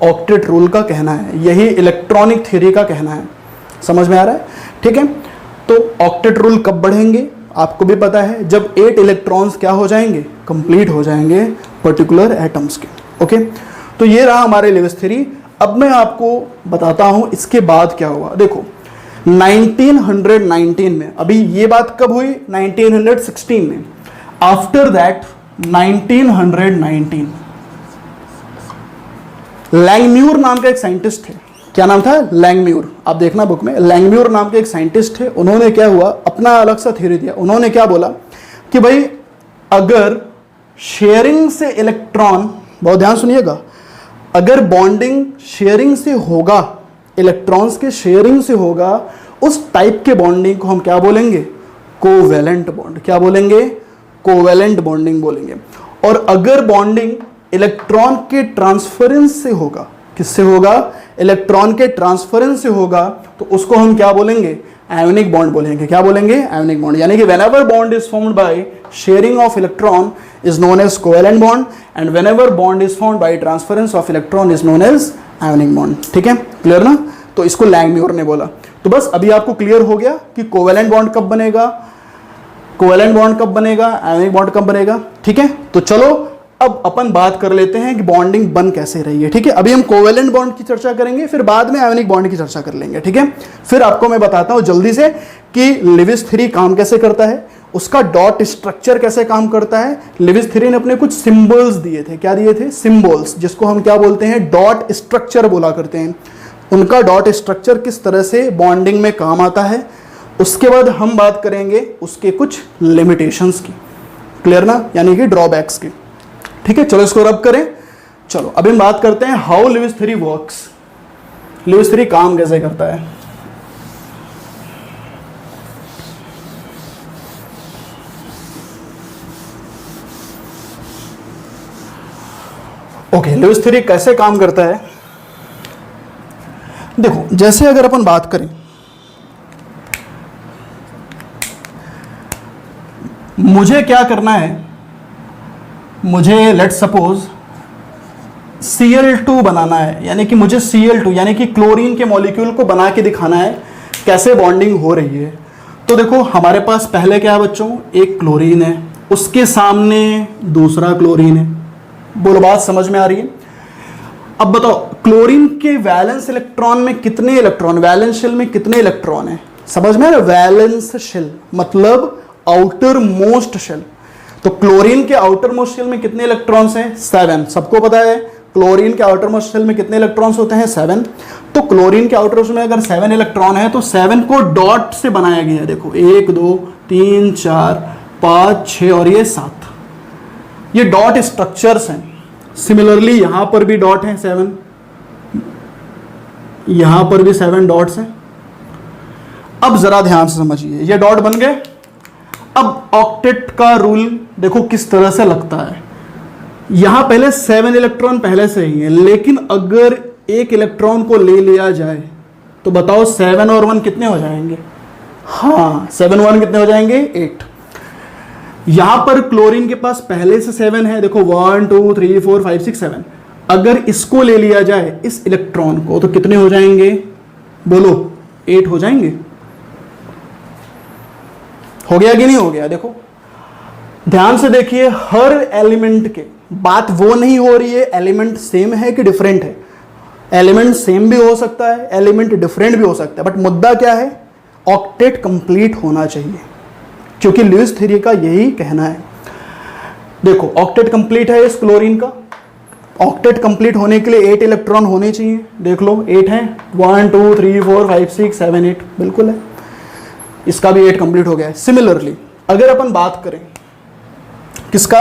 ऑक्टेट रूल का कहना है, यही इलेक्ट्रॉनिक थ्योरी का कहना है। समझ में आ रहा है? ठीक है, तो ऑक्टेट रूल कब बढ़ेंगे, आपको भी पता है, जब 8 इलेक्ट्रॉन्स क्या हो जाएंगे, कंप्लीट हो जाएंगे पर्टिकुलर एटम्स के। ओके, तो ये रहा हमारे लेविस थ्योरी। अब मैं आपको बताता हूं इसके बाद क्या हुआ। देखो 1919 में, अभी ये बात कब हुई, 1916 में। आफ्टर दैट 1919 लैंगम्यूर नाम का एक साइंटिस्ट थे। क्या नाम था? लैंगम्यूर। आप देखना बुक में, लैंगम्यूर नाम के एक साइंटिस्ट थे। उन्होंने क्या हुआ, अपना अलग सा थ्योरी दिया। उन्होंने क्या बोला कि भाई अगर शेयरिंग से इलेक्ट्रॉन, बहुत ध्यान सुनिएगा, अगर बॉन्डिंग शेयरिंग से होगा, इलेक्ट्रॉन्स के शेयरिंग से होगा, उस टाइप के बॉन्डिंग को हम क्या बोलेंगे, कोवेलेंट बॉन्ड। क्या बोलेंगे? कोवेलेंट बॉन्डिंग बोलेंगे। और अगर बॉन्डिंग इलेक्ट्रॉन के ट्रांसफरेंस से होगा, किससे होगा, इलेक्ट्रॉन के ट्रांसफरेंस से होगा, तो उसको हम क्या बोलेंगे, आयोनिक बॉन्ड बोलेंगे। क्या बोलेंगे? Ionic bond. यानी कि whenever bond is formed by sharing of electron is known as covalent bond, and whenever bond is formed by transference of electron is known as ionic bond. ठीक है, clear ना? तो इसको लैंगम्यूर ने बोला। तो बस अभी आपको क्लियर हो गया कि कोवेलेंट बॉन्ड कब बनेगा, कोवेलेंट बॉन्ड कब बनेगा, आयोनिक बॉन्ड कब बनेगा। ठीक है, तो चलो अब अपन बात कर लेते हैं कि बॉन्डिंग बन कैसे रही है, ठीक है। अभी हम कोवेलेंट बॉन्ड की चर्चा करेंगे, फिर बाद में आयोनिक बॉन्ड की चर्चा कर लेंगे, ठीक है। फिर आपको मैं बताता हूं जल्दी से कि लिविस थ्री काम कैसे करता है, उसका डॉट स्ट्रक्चर कैसे काम करता है। लिविस थ्री ने अपने कुछ सिंबल्स दिए थे, क्या दिए थे, सिंबल्स, जिसको हम क्या बोलते हैं, डॉट स्ट्रक्चर बोला करते हैं। उनका डॉट स्ट्रक्चर किस तरह से बॉन्डिंग में काम आता है, उसके बाद हम बात करेंगे उसके कुछ लिमिटेशंस की, क्लियर ना, यानी कि ड्रॉबैक्स की, ठीक है। चलो इसको रब करें। चलो अभी हम बात करते हैं how Lewis three works, Lewis three काम कैसे करता है। ओके, लिविस थ्री कैसे काम करता है। देखो जैसे अगर अपन बात करें, मुझे क्या करना है, मुझे लेट सपोज Cl2 बनाना है, यानी कि मुझे Cl2 यानी कि क्लोरीन के मॉलिक्यूल को बना के दिखाना है कैसे बॉन्डिंग हो रही है। तो देखो हमारे पास पहले क्या है बच्चों, एक क्लोरीन है, उसके सामने दूसरा क्लोरीन है। बोलो बात समझ में आ रही है। अब बताओ क्लोरीन के वैलेंस इलेक्ट्रॉन में कितने इलेक्ट्रॉन, वैलेंस शेल में कितने इलेक्ट्रॉन है, समझ में आ रहा है। वैलेंस शेल मतलब आउटर मोस्ट शेल। तो क्लोरीन के आउटर मोस्ट शेल में कितने इलेक्ट्रॉन्स हैं, 7, सबको पता है। क्लोरीन के आउटर मोस्ट शेल में कितने इलेक्ट्रॉन्स होते हैं, 7। तो क्लोरीन के आउटर मोस्ट में अगर 7 इलेक्ट्रॉन है तो 7 को डॉट से बनाया गया है। देखो 1 2 3 4 5 6 और ये 7, ये डॉट स्ट्रक्चर्स हैं। सिमिलरली यहां पर भी डॉट है 7, यहां पर भी 7 डॉट्स हैं। अब जरा ध्यान से समझिए, ये डॉट बन गए। अब ऑक्टेट का रूल देखो किस तरह से लगता है। यहां पहले 7 इलेक्ट्रॉन पहले से ही है, लेकिन अगर एक इलेक्ट्रॉन को ले लिया जाए तो बताओ 7 और 1 कितने हो जाएंगे, हाँ 7 1 कितने हो जाएंगे, 8। यहां पर क्लोरीन के पास पहले से 7 है, देखो 1 2 3 4 5 6 7। अगर इसको ले लिया जाए इस इलेक्ट्रॉन को तो कितने हो जाएंगे, बोलो 8 हो जाएंगे। हो गया कि नहीं हो गया। देखो ध्यान से देखिए, हर एलिमेंट के बात वो नहीं हो रही है एलिमेंट सेम है कि डिफरेंट है। एलिमेंट सेम भी हो सकता है, एलिमेंट डिफरेंट भी हो सकता है, बट मुद्दा क्या है, ऑक्टेट कंप्लीट होना चाहिए, क्योंकि लिविस थ्री का यही कहना है। देखो ऑक्टेट कंप्लीट है इस क्लोरीन का, ऑक्टेट कंप्लीट होने के लिए 8 इलेक्ट्रॉन होने चाहिए। देख लो 8 है, 1 2 3 4 5 6 7 8 बिल्कुल है, इसका भी 8 कंप्लीट हो गया है। सिमिलरली अगर अपन बात करें किसका,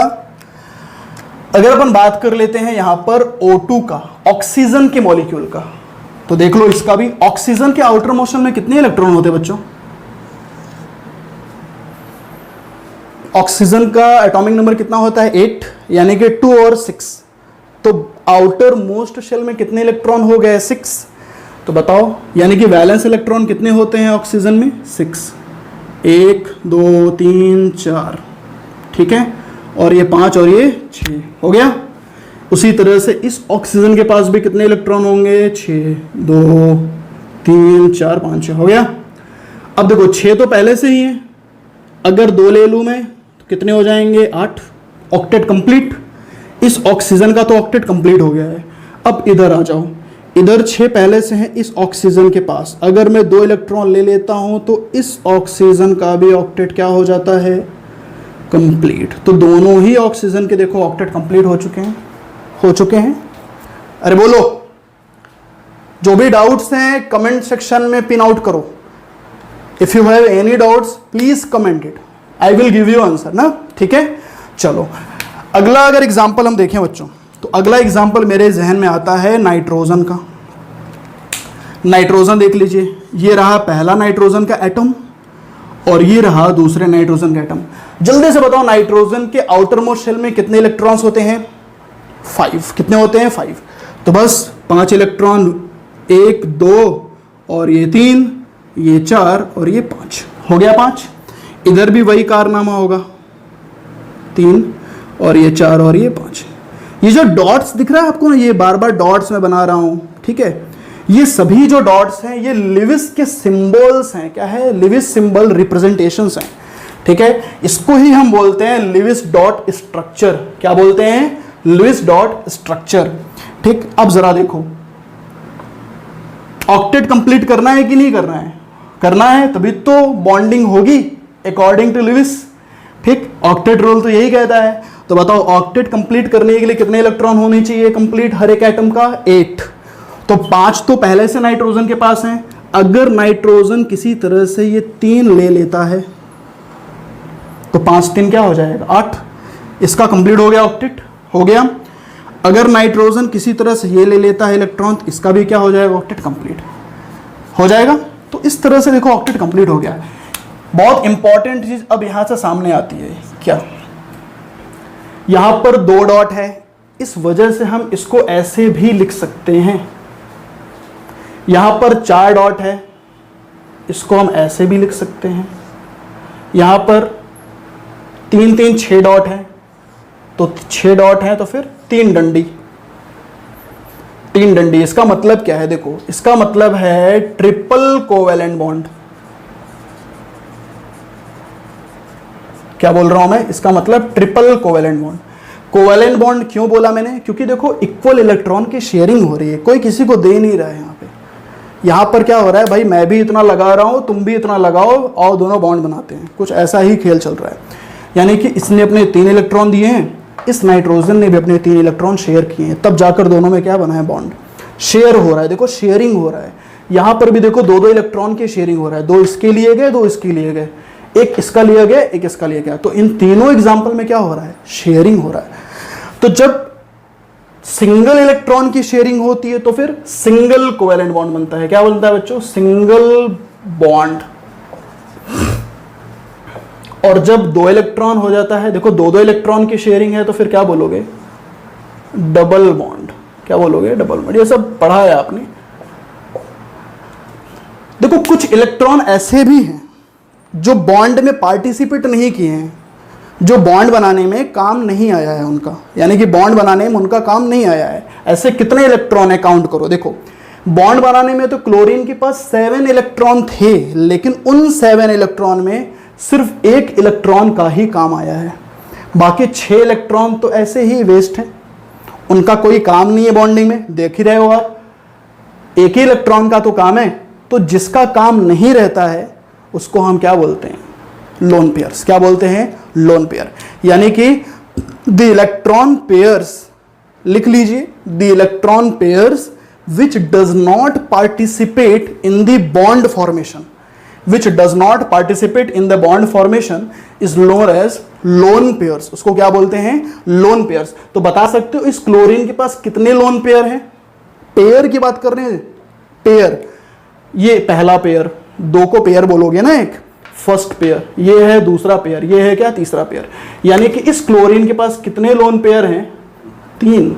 अगर अपन बात कर लेते हैं यहां पर O2 का, ऑक्सीजन के मॉलिक्यूल का, तो देख लो इसका भी ऑक्सीजन के आउटर मोशन में कितने इलेक्ट्रॉन होते हैं बच्चों, ऑक्सीजन का एटॉमिक नंबर कितना होता है 8, यानी कि 2 और 6। तो आउटर मोस्ट शेल में कितने इलेक्ट्रॉन हो गए 6। तो बताओ यानी कि वैलेंस इलेक्ट्रॉन कितने होते हैं ऑक्सीजन में 6, 1 2 3 4, ठीक है, और ये 5 और ये 6 हो गया। उसी तरह से इस ऑक्सीजन के पास भी कितने इलेक्ट्रॉन होंगे, 6 2 3 4 5 6 हो गया। अब देखो 6 तो पहले से ही है, अगर 2 ले लूं मैं तो कितने हो जाएंगे 8, ऑक्टेट कंप्लीट। इस ऑक्सीजन का तो ऑक्टेट कंप्लीट हो गया है। अब इधर आ जाओ, इधर 6 पहले से हैं इस ऑक्सीजन के पास, अगर मैं 2 इलेक्ट्रॉन ले लेता हूं तो इस ऑक्सीजन का भी ऑक्टेट क्या हो जाता है, कंप्लीट। तो दोनों ही ऑक्सीजन के देखो ऑक्टेट कंप्लीट हो चुके हैं। अरे बोलो, जो भी डाउट्स हैं कमेंट सेक्शन में पिन आउट करो। If you have any doubts please comment it, I will give you answer ना, ठीक है। चलो अगला अगर एग्जाम्पल हम देखें बच्चों, तो अगला एग्जाम्पल मेरे जहन में आता है नाइट्रोजन का। नाइट्रोजन देख लीजिए, ये रहा पहला नाइट्रोजन का एटम और ये रहा दूसरे नाइट्रोजन का एटम। जल्दी से बताओ नाइट्रोजन के आउटर मोस्ट शेल में कितने इलेक्ट्रॉन्स होते हैं, 5। कितने होते हैं 5। तो बस 5 इलेक्ट्रॉन, 1 2 और ये 3, ये 4 और ये 5 हो गया 5। इधर भी वही कारनामा होगा, 3 और ये 4 और ये 5। ये जो डॉट्स दिख रहा है आपको ना, ये बार बार डॉट्स में बना रहा हूं, ठीक है। ये सभी जो डॉट्स हैं ये लिविस के सिंबल्स हैं। क्या है, लिविस सिंबल रिप्रेजेंटेशंस हैं, ठीक है। इसको ही हम बोलते हैं लिविस डॉट स्ट्रक्चर। क्या बोलते हैं, लुईस डॉट स्ट्रक्चर। ठीक, अब जरा देखो, ऑक्टेट कंप्लीट करना है कि नहीं करना है? करना है, तभी तो बॉन्डिंग होगी अकॉर्डिंग टू लुईस। ठीक, ऑक्टेट रूल तो यही कहता है। तो बताओ ऑक्टेट कंप्लीट करने के लिए कितने इलेक्ट्रॉन होने चाहिए कंप्लीट हर एक एटम का? 8। तो 5 तो पहले से नाइट्रोजन के पास हैं। अगर नाइट्रोजन किसी तरह से ये 3 ले लेता है तो 5 3 क्या हो जाएगा? 8। इसका कंप्लीट हो गया, ऑक्टेट हो गया। अगर नाइट्रोजन किसी तरह से ये ले लेता है इलेक्ट्रॉन, तो इसका भी क्या हो जाएगा? ऑक्टेट कंप्लीट हो जाएगा। तो इस तरह से देखो ऑक्टेट कंप्लीट हो गया। बहुत इंपॉर्टेंट चीज अब यहां से सामने आती है, क्या? यहां पर 2 डॉट है, इस वजह से हम इसको ऐसे भी लिख सकते हैं। यहां पर 4 डॉट है, इसको हम ऐसे भी लिख सकते हैं। यहां पर 3 3 6 डॉट है, तो 6 डॉट है तो फिर 3 डंडी। 3 डंडी, इसका मतलब क्या है? देखो, इसका मतलब है ट्रिपल कोवेलेंट बॉन्ड। क्या बोल रहा हूं मैं? इसका मतलब triple covalent bond. Covalent bond क्यों बोला मैंने? क्योंकि देखो इक्वल इलेक्ट्रॉन की शेयरिंग हो रही है, कोई किसी को दे नहीं रहा है। यहाँ पे, यहाँ पर क्या हो रहा है भाई? मैं भी इतना लगा रहा हूं, तुम भी इतना लगाओ और दोनों बॉन्ड बनाते हैं। कुछ ऐसा ही खेल चल रहा है। यानी कि इसने अपने 3 इलेक्ट्रॉन दिए हैं, इस नाइट्रोजन ने भी अपने 3 इलेक्ट्रॉन शेयर किए हैं, तब जाकर दोनों में क्या बना है? बॉन्ड। शेयर हो रहा है, देखो शेयरिंग हो रहा है। यहां पर भी देखो 2 2 इलेक्ट्रॉन की शेयरिंग हो रहा है। 2 इसके लिए गए, 2 इसके लिए गए, एक इसका लिया गया, एक इसका लिया गया। तो इन तीनों एग्जाम्पल में क्या हो रहा है? शेयरिंग हो रहा है। तो जब सिंगल इलेक्ट्रॉन की शेयरिंग होती है तो फिर सिंगल कोवेलेंट बॉन्ड बनता है। क्या बनता है बच्चों? Single bond. और जब 2 इलेक्ट्रॉन हो जाता है, देखो 2 2 इलेक्ट्रॉन की शेयरिंग है, तो फिर क्या बोलोगे? Double bond. क्या बोलोगे? Double bond. ये सब पढ़ा है आपने। देखो कुछ इलेक्ट्रॉन ऐसे भी हैं जो बॉन्ड में पार्टिसिपेट नहीं किए हैं, जो बॉन्ड बनाने में काम नहीं आया है उनका, यानी कि बॉन्ड बनाने में उनका काम नहीं आया है। ऐसे कितने इलेक्ट्रॉन है? काउंट करो। देखो बॉन्ड बनाने में तो क्लोरीन के पास 7 इलेक्ट्रॉन थे, लेकिन उन 7 इलेक्ट्रॉन में सिर्फ 1 इलेक्ट्रॉन का ही काम आया है। बाकी 6 इलेक्ट्रॉन तो ऐसे ही वेस्ट हैं, उनका कोई काम नहीं है बॉन्डिंग में। देख ही रहे हो आप, 1 ही इलेक्ट्रॉन का तो काम है। तो जिसका काम नहीं रहता है उसको हम क्या बोलते हैं? Lone pairs. क्या बोलते हैं? Lone pair. यानी कि द इलेक्ट्रॉन पेयर्स, लिख लीजिए, the electron pairs which does not participate in the bond formation, which does not participate in the bond formation is known as lone pairs. उसको क्या बोलते हैं? Lone pairs. तो बता सकते हो इस क्लोरीन के पास कितने लोन पेयर हैं? पेयर की बात कर रहे हैं, पेयर। ये पहला पेयर, 2 को पेयर बोलोगे ना, एक फर्स्ट पेयर, ये है दूसरा पेयर, ये है क्या? तीसरा पेयर। यानी कि इस क्लोरीन के पास कितने लोन पेयर हैं? 3।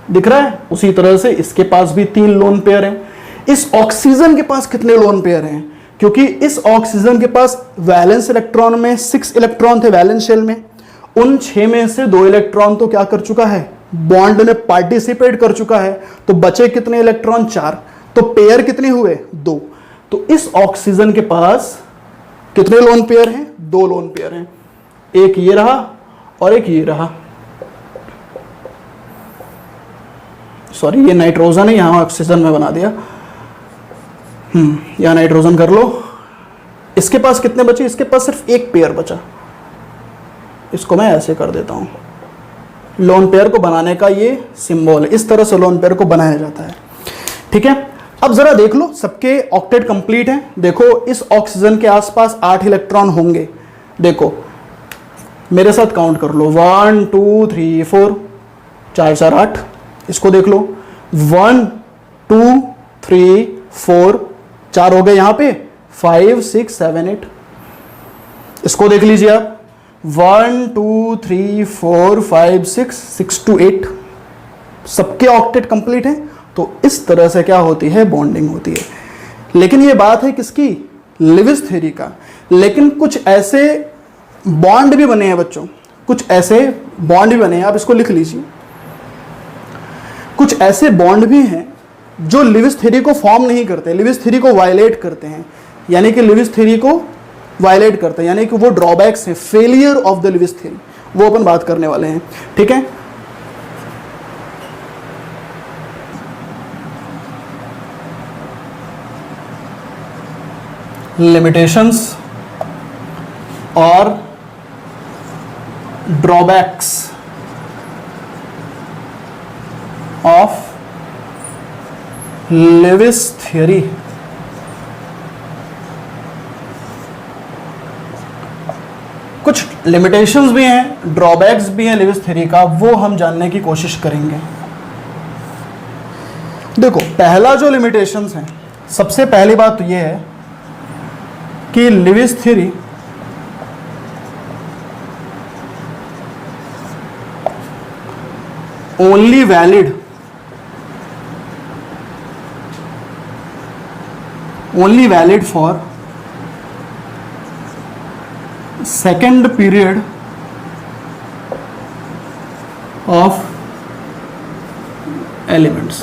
दिख रहा है? उसी तरह से इसके पास भी 3 लोन पेयर हैं। इस ऑक्सीजन के पास कितने लोन पेयर हैं? क्योंकि इस ऑक्सीजन के पास वैलेंस इलेक्ट्रॉन में 6 इलेक्ट्रॉन थे वैलेंस शेल में, उन 6 में से 2 इलेक्ट्रॉन तो क्या कर चुका है? बॉन्ड में पार्टिसिपेट कर चुका है। तो बचे कितने इलेक्ट्रॉन? 4। तो पेयर कितने हुए? 2। तो इस ऑक्सीजन के पास कितने लोन पेयर हैं? 2 लोन पेयर हैं। एक ये रहा और एक ये रहा। सॉरी, ये नाइट्रोजन है, यहां ऑक्सीजन में बना दिया। यहां नाइट्रोजन कर लो। इसके पास कितने बचे? इसके पास सिर्फ 1 पेयर बचा। इसको मैं ऐसे कर देता हूं। लोन पेयर को बनाने का ये सिंबल है। इस तरह से लोन पेयर को बनाया जाता है। ठीक है, अब जरा देख लो, सबके ऑक्टेट कंप्लीट हैं। देखो इस ऑक्सीजन के आसपास 8 इलेक्ट्रॉन होंगे। देखो मेरे साथ काउंट कर लो, 1 2 3 4, 4 4 8। इसको देख लो, 1 2 3 4, 4 हो गए यहाँ पे, 5 6 7 8। इसको देख लीजिए आप, 1 2 3 4 5 6, 6 to 8, सबके ऑक्टेट कंप्लीट हैं। तो इस तरह से क्या होती है? बॉन्डिंग होती है। लेकिन ये बात है किसकी? लिविस थ्योरी का। लेकिन कुछ ऐसे बॉन्ड भी बने हैं बच्चों, कुछ ऐसे बॉन्ड भी बने हैं, आप इसको लिख लीजिए। कुछ ऐसे बॉन्ड भी हैं जो लिविस थ्योरी को फॉर्म नहीं करते, लिविस थ्योरी को वायलेट करते हैं। यानी कि लिविस थ्योरी को वायलेट करते हैं, यानी कि वो ड्रॉबैक्स हैं, failure of the Lewis theory, वो अपन बात करने वाले हैं। ठीक है, limitations or drawbacks of Lewis theory. कुछ लिमिटेशंस भी हैं, ड्रॉबैक्स भी हैं लेविस थ्योरी का, वो हम जानने की कोशिश करेंगे। देखो, पहला जो लिमिटेशंस है, सबसे पहली बात तो ये है कि Lewis theory only valid for second period of elements.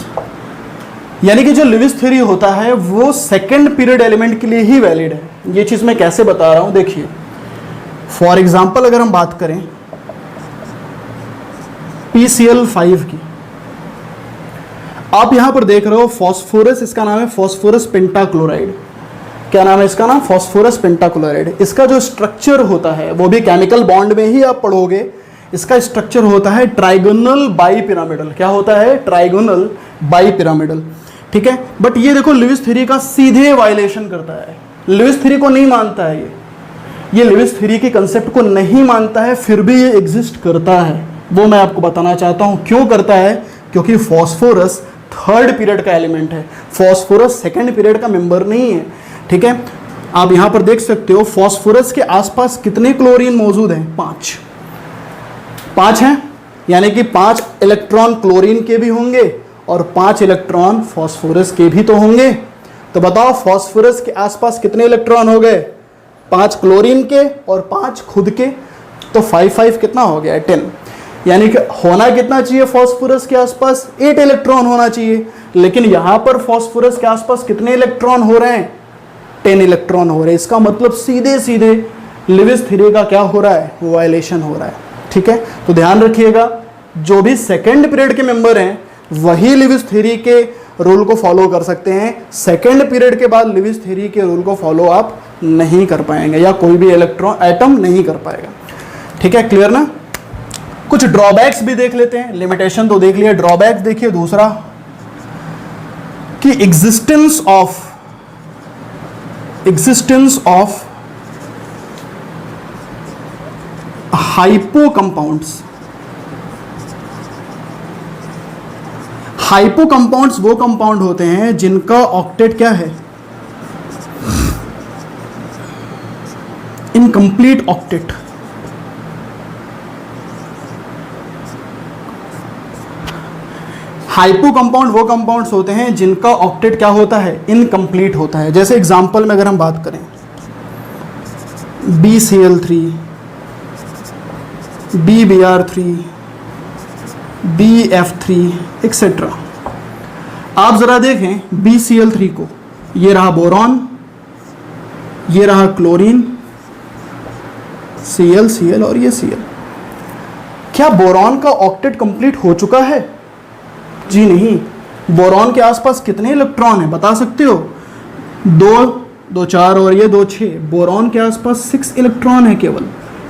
यानी कि जो लेविस थ्योरी होता है वो सेकेंड पीरियड एलिमेंट के लिए ही वैलिड है। ये चीज मैं कैसे बता रहा हूं, देखिए फॉर एग्जांपल अगर हम बात करें PCl5 की, आप यहां पर देख रहे हो फॉस्फोरस, इसका नाम है फॉस्फोरस पेंटाक्लोराइड। क्या नाम है इसका? नाम फॉस्फोरस पेंटाक्लोराइड। इसका जो स्ट्रक्चर होता है वो भी केमिकल बॉन्ड में ही आप पढ़ोगे। इसका स्ट्रक्चर होता है ट्राइगोनल बाइपिरामिडल। क्या होता है? Trigonal bipyramidal. ठीक है, बट ये देखो लेविस थ्योरी का सीधे वायलेशन करता है। लेविस थ्योरी को नहीं मानता है ये लेविस थ्योरी के कंसेप्ट को नहीं मानता है, फिर भी ये एग्जिस्ट करता है। वो मैं आपको बताना चाहता हूं क्यों करता है। क्योंकि फॉस्फोरस थर्ड पीरियड का एलिमेंट है, फॉस्फोरस सेकेंड पीरियड का मेंबर नहीं है। ठीक है, आप यहां पर देख सकते हो फॉस्फोरस के आसपास कितने क्लोरीन मौजूद हैं? 5 हैं, यानी कि 5 इलेक्ट्रॉन क्लोरीन के भी होंगे और 5 इलेक्ट्रॉन फॉस्फोरस के भी तो होंगे। तो बताओ फॉस्फोरस के आसपास कितने इलेक्ट्रॉन हो गए? 5 क्लोरीन के और 5 खुद के, तो 5 कितना हो गया? 10। यानी कि होना कितना चाहिए फॉस्फोरस के आसपास? 8 इलेक्ट्रॉन होना चाहिए, लेकिन यहां पर फॉस्फोरस के आसपास कितने इलेक्ट्रॉन हो रहे हैं? 10 इलेक्ट्रॉन हो रहे हैं। इसका मतलब सीधे सीधे लेविस थ्योरी का क्या हो रहा है? वायलेशन हो रहा है। ठीक है, तो ध्यान रखिएगा, जो भी सेकेंड पीरियड के मेंबर हैं वही लेविस थ्योरी के रूल को फॉलो कर सकते हैं। सेकेंड पीरियड के बाद लेविस थ्योरी के रूल को फॉलो आप नहीं कर पाएंगे, या कोई भी इलेक्ट्रॉन एटम नहीं कर पाएगा। ठीक है, क्लियर ना? कुछ ड्रॉबैक्स भी देख लेते हैं। लिमिटेशन तो देख लिया, ड्रॉबैक्स देखिए। दूसरा कि existence of hypo compounds. Hypo compounds वो कंपाउंड होते हैं जिनका ऑक्टेट क्या है? Incomplete octet. हाइपो कंपाउंड वो कंपाउंड्स होते हैं जिनका ऑक्टेट क्या होता है? इनकम्प्लीट होता है। जैसे एग्जांपल में अगर हम बात करें BCl3, BBr3, BF3 एक्सेट्रा। आप जरा देखें BCl3 को, ये रहा बोरॉन, ये रहा क्लोरीन, Cl और ये Cl। क्या बोरॉन का ऑक्टेट कंप्लीट हो चुका है? जी नहीं। बोरॉन के आसपास कितने इलेक्ट्रॉन हैं बता सकते हो? 2 4 और ये 2 6। बोरॉन के आसपास 6 इलेक्ट्रॉन है, केवल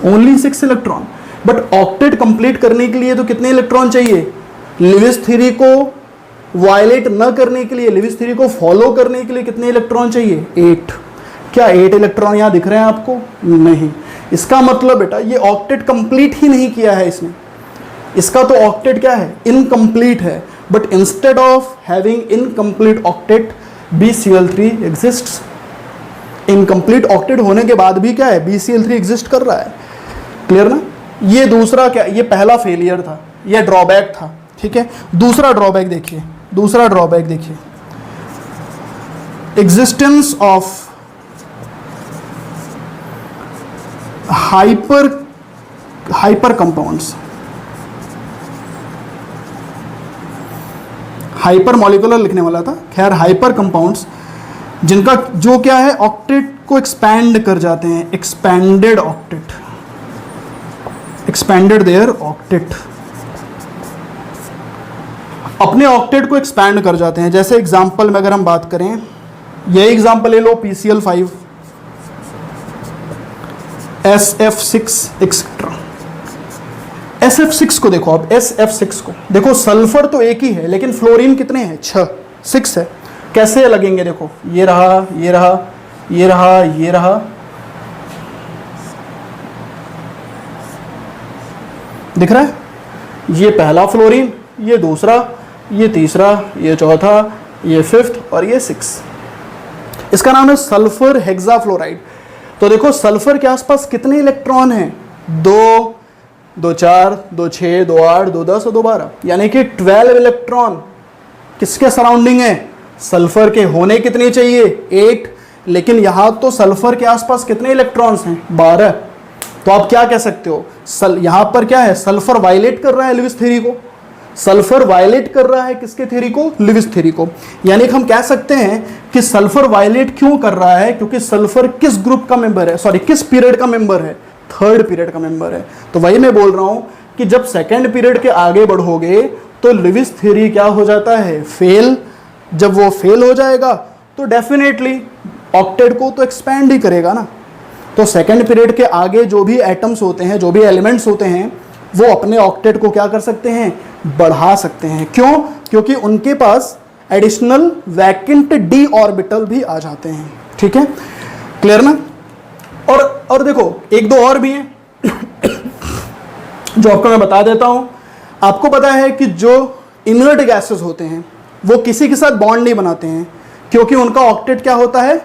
only 6 electron. But octet complete करने के लिए तो कितने इलेक्ट्रॉन चाहिए? लेविस थ्योरी को वायलेट न करने के लिए, लेविस थ्योरी को फॉलो करने के लिए कितने इलेक्ट्रॉन चाहिए? 8। क्या 8 इलेक्ट्रॉन यहां दिख रहे हैं आपको? नहीं। इसका मतलब बेटा ये ऑक्टेट कंप्लीट ही नहीं किया है इसने। इसका तो ऑक्टेट क्या है? इनकम्प्लीट है। But instead of having incomplete octet, BCl3 exists. Incomplete octet होने के बाद भी क्या है? BCl3 एग्जिस्ट कर रहा है। क्लियर ना? ये दूसरा क्या? ये पहला फेलियर था, ये ड्रॉबैक था। ठीक है, दूसरा ड्रॉबैक देखिए। Existence of hyper compounds. Hyper molecular लिखने वाला था, खैर हाइपर कंपाउंड्स जिनका जो क्या है? ऑक्टेट को एक्सपैंड कर जाते हैं। Expanded octet, expanded their octet, अपने ऑक्टेट को एक्सपैंड कर जाते हैं। जैसे एग्जांपल में अगर हम बात करें, ये एग्जांपल ले लो PCl5। SF6 etcetera. SF6 को देखो आप, SF6 को देखो, सल्फर तो एक ही है लेकिन फ्लोरीन कितने हैं, 6 है। कैसे लगेंगे देखो, ये रहा, ये रहा, ये रहा, ये रहा, दिख रहा है, ये पहला फ्लोरीन, ये दूसरा, ये तीसरा, ये चौथा, ये फिफ्थ और ये 6। इसका नाम है सल्फर हेक्साफ्लोराइड। तो देखो सल्फर के आसपास कितने इलेक्ट्रॉन हैं, 2, 2 4, 2 6, 2 8, 2 10 और 2 12, यानी कि 12 इलेक्ट्रॉन किसके सराउंडिंग है, सल्फर के। होने कितने चाहिए, 8, लेकिन यहां तो सल्फर के आसपास कितने इलेक्ट्रॉन्स हैं, 12। तो आप क्या कह सकते हो, यहां पर क्या है, सल्फर वायलेट कर रहा है लेविस थ्योरी को, सल्फर वायलेट कर रहा है किसके थ्योरी को, लेविस थ्योरी को। यानी कि हम कह सकते हैं कि सल्फर वायलेट क्यों कर रहा है, क्योंकि सल्फर किस ग्रुप का मेंबर है, सॉरी किस पीरियड का मेंबर है, 3rd पीरियड का मेंबर है। तो वही मैं बोल रहा हूं कि जब 2nd पीरियड के आगे बढ़ोगे तो लेविस थ्योरी क्या हो जाता है, फेल। जब वो फेल हो जाएगा तो डेफिनेटली ऑक्टेट को तो एक्सपैंड ही करेगा ना। तो 2nd पीरियड के आगे जो भी एटम्स होते हैं, जो भी एलिमेंट्स होते हैं, वो अपने ऑक्टेट को क्या कर सकते हैं, बढ़ा सकते हैं। क्यों, क्योंकि उनके पास एडिशनल वैकेंट d ऑर्बिटल भी आ जाते हैं। ठीक है, क्लियर ना। और देखो एक दो और भी हैं जो आपको मैं बता देता हूं। आपको पता है कि जो इनर्ट गैसेस होते हैं वो किसी के साथ बॉन्ड नहीं बनाते हैं, क्योंकि उनका ऑक्टेट क्या होता है,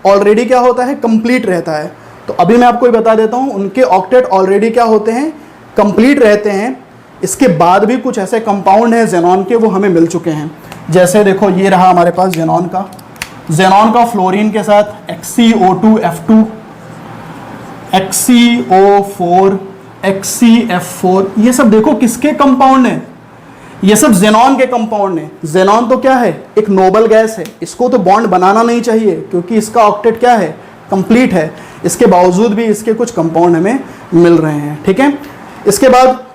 ऑलरेडी क्या होता है, कंप्लीट रहता है। तो अभी मैं आपको ये बता देता हूं, उनके ऑक्टेट ऑलरेडी क्या होते हैं, कंप्लीट रहते हैं। इसके बाद भी कुछ ऐसे कंपाउंड हैं जेनॉन के, वो हमें मिल चुके हैं। जैसे देखो ये रहा हमारे पास जेनॉन का फ्लोरीन के साथ XCO2F2, XCO4, XCF4, ये सब देखो किसके कंपाउंड हैं, ये सब जेनॉन के कंपाउंड हैं। जेनॉन तो क्या है, एक नोबल गैस है, इसको तो बॉन्ड बनाना नहीं चाहिए क्योंकि इसका ऑक्टेट क्या है, कंप्लीट है। इसके बावजूद भी इसके कुछ कंपाउंड हमें मिल रहे हैं। ठीक है, इसके बाद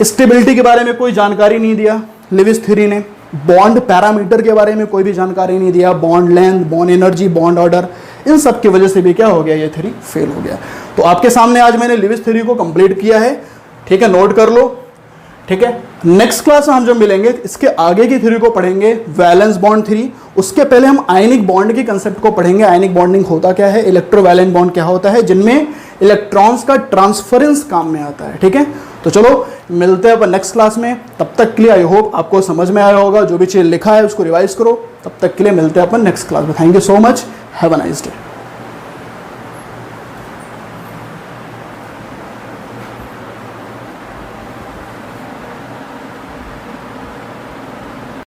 स्टेबिलिटी के बारे में कोई जानकारी नहीं दिया लेविस थ्योरी ने, बॉन्ड पैरामीटर के बारे में कोई भी जानकारी नहीं दिया, bond length, bond energy, bond order, इन सब की वजह से भी क्या हो गया, ये थ्योरी फेल हो गया। तो आपके सामने आज मैंने लेविस थ्योरी को कंप्लीट किया है। ठीक है, नोट कर लो। ठीक है, नेक्स्ट क्लास में हम जब मिलेंगे इसके आगे की थ्योरी को पढ़ेंगे, वैलेंस बॉन्ड थ्योरी। उसके पहले हम आयनिक बॉन्ड की कंसेप्ट को पढ़ेंगे। आयनिक बॉन्डिंग होता क्या है, इलेक्ट्रोवैलेंट बॉन्ड क्या होता है, जिनमें इलेक्ट्रॉन्स का ट्रांसफरेंस काम में आता है। ठीक है, तो चलो मिलते हैं अपन नेक्स्ट क्लास में। तब तक के लिए आई होप आपको समझ में आया होगा, जो भी चीज लिखा है उसको रिवाइज करो। तब तक के लिए मिलते हैं अपन नेक्स्ट क्लास में। Thank you so much, have a nice day.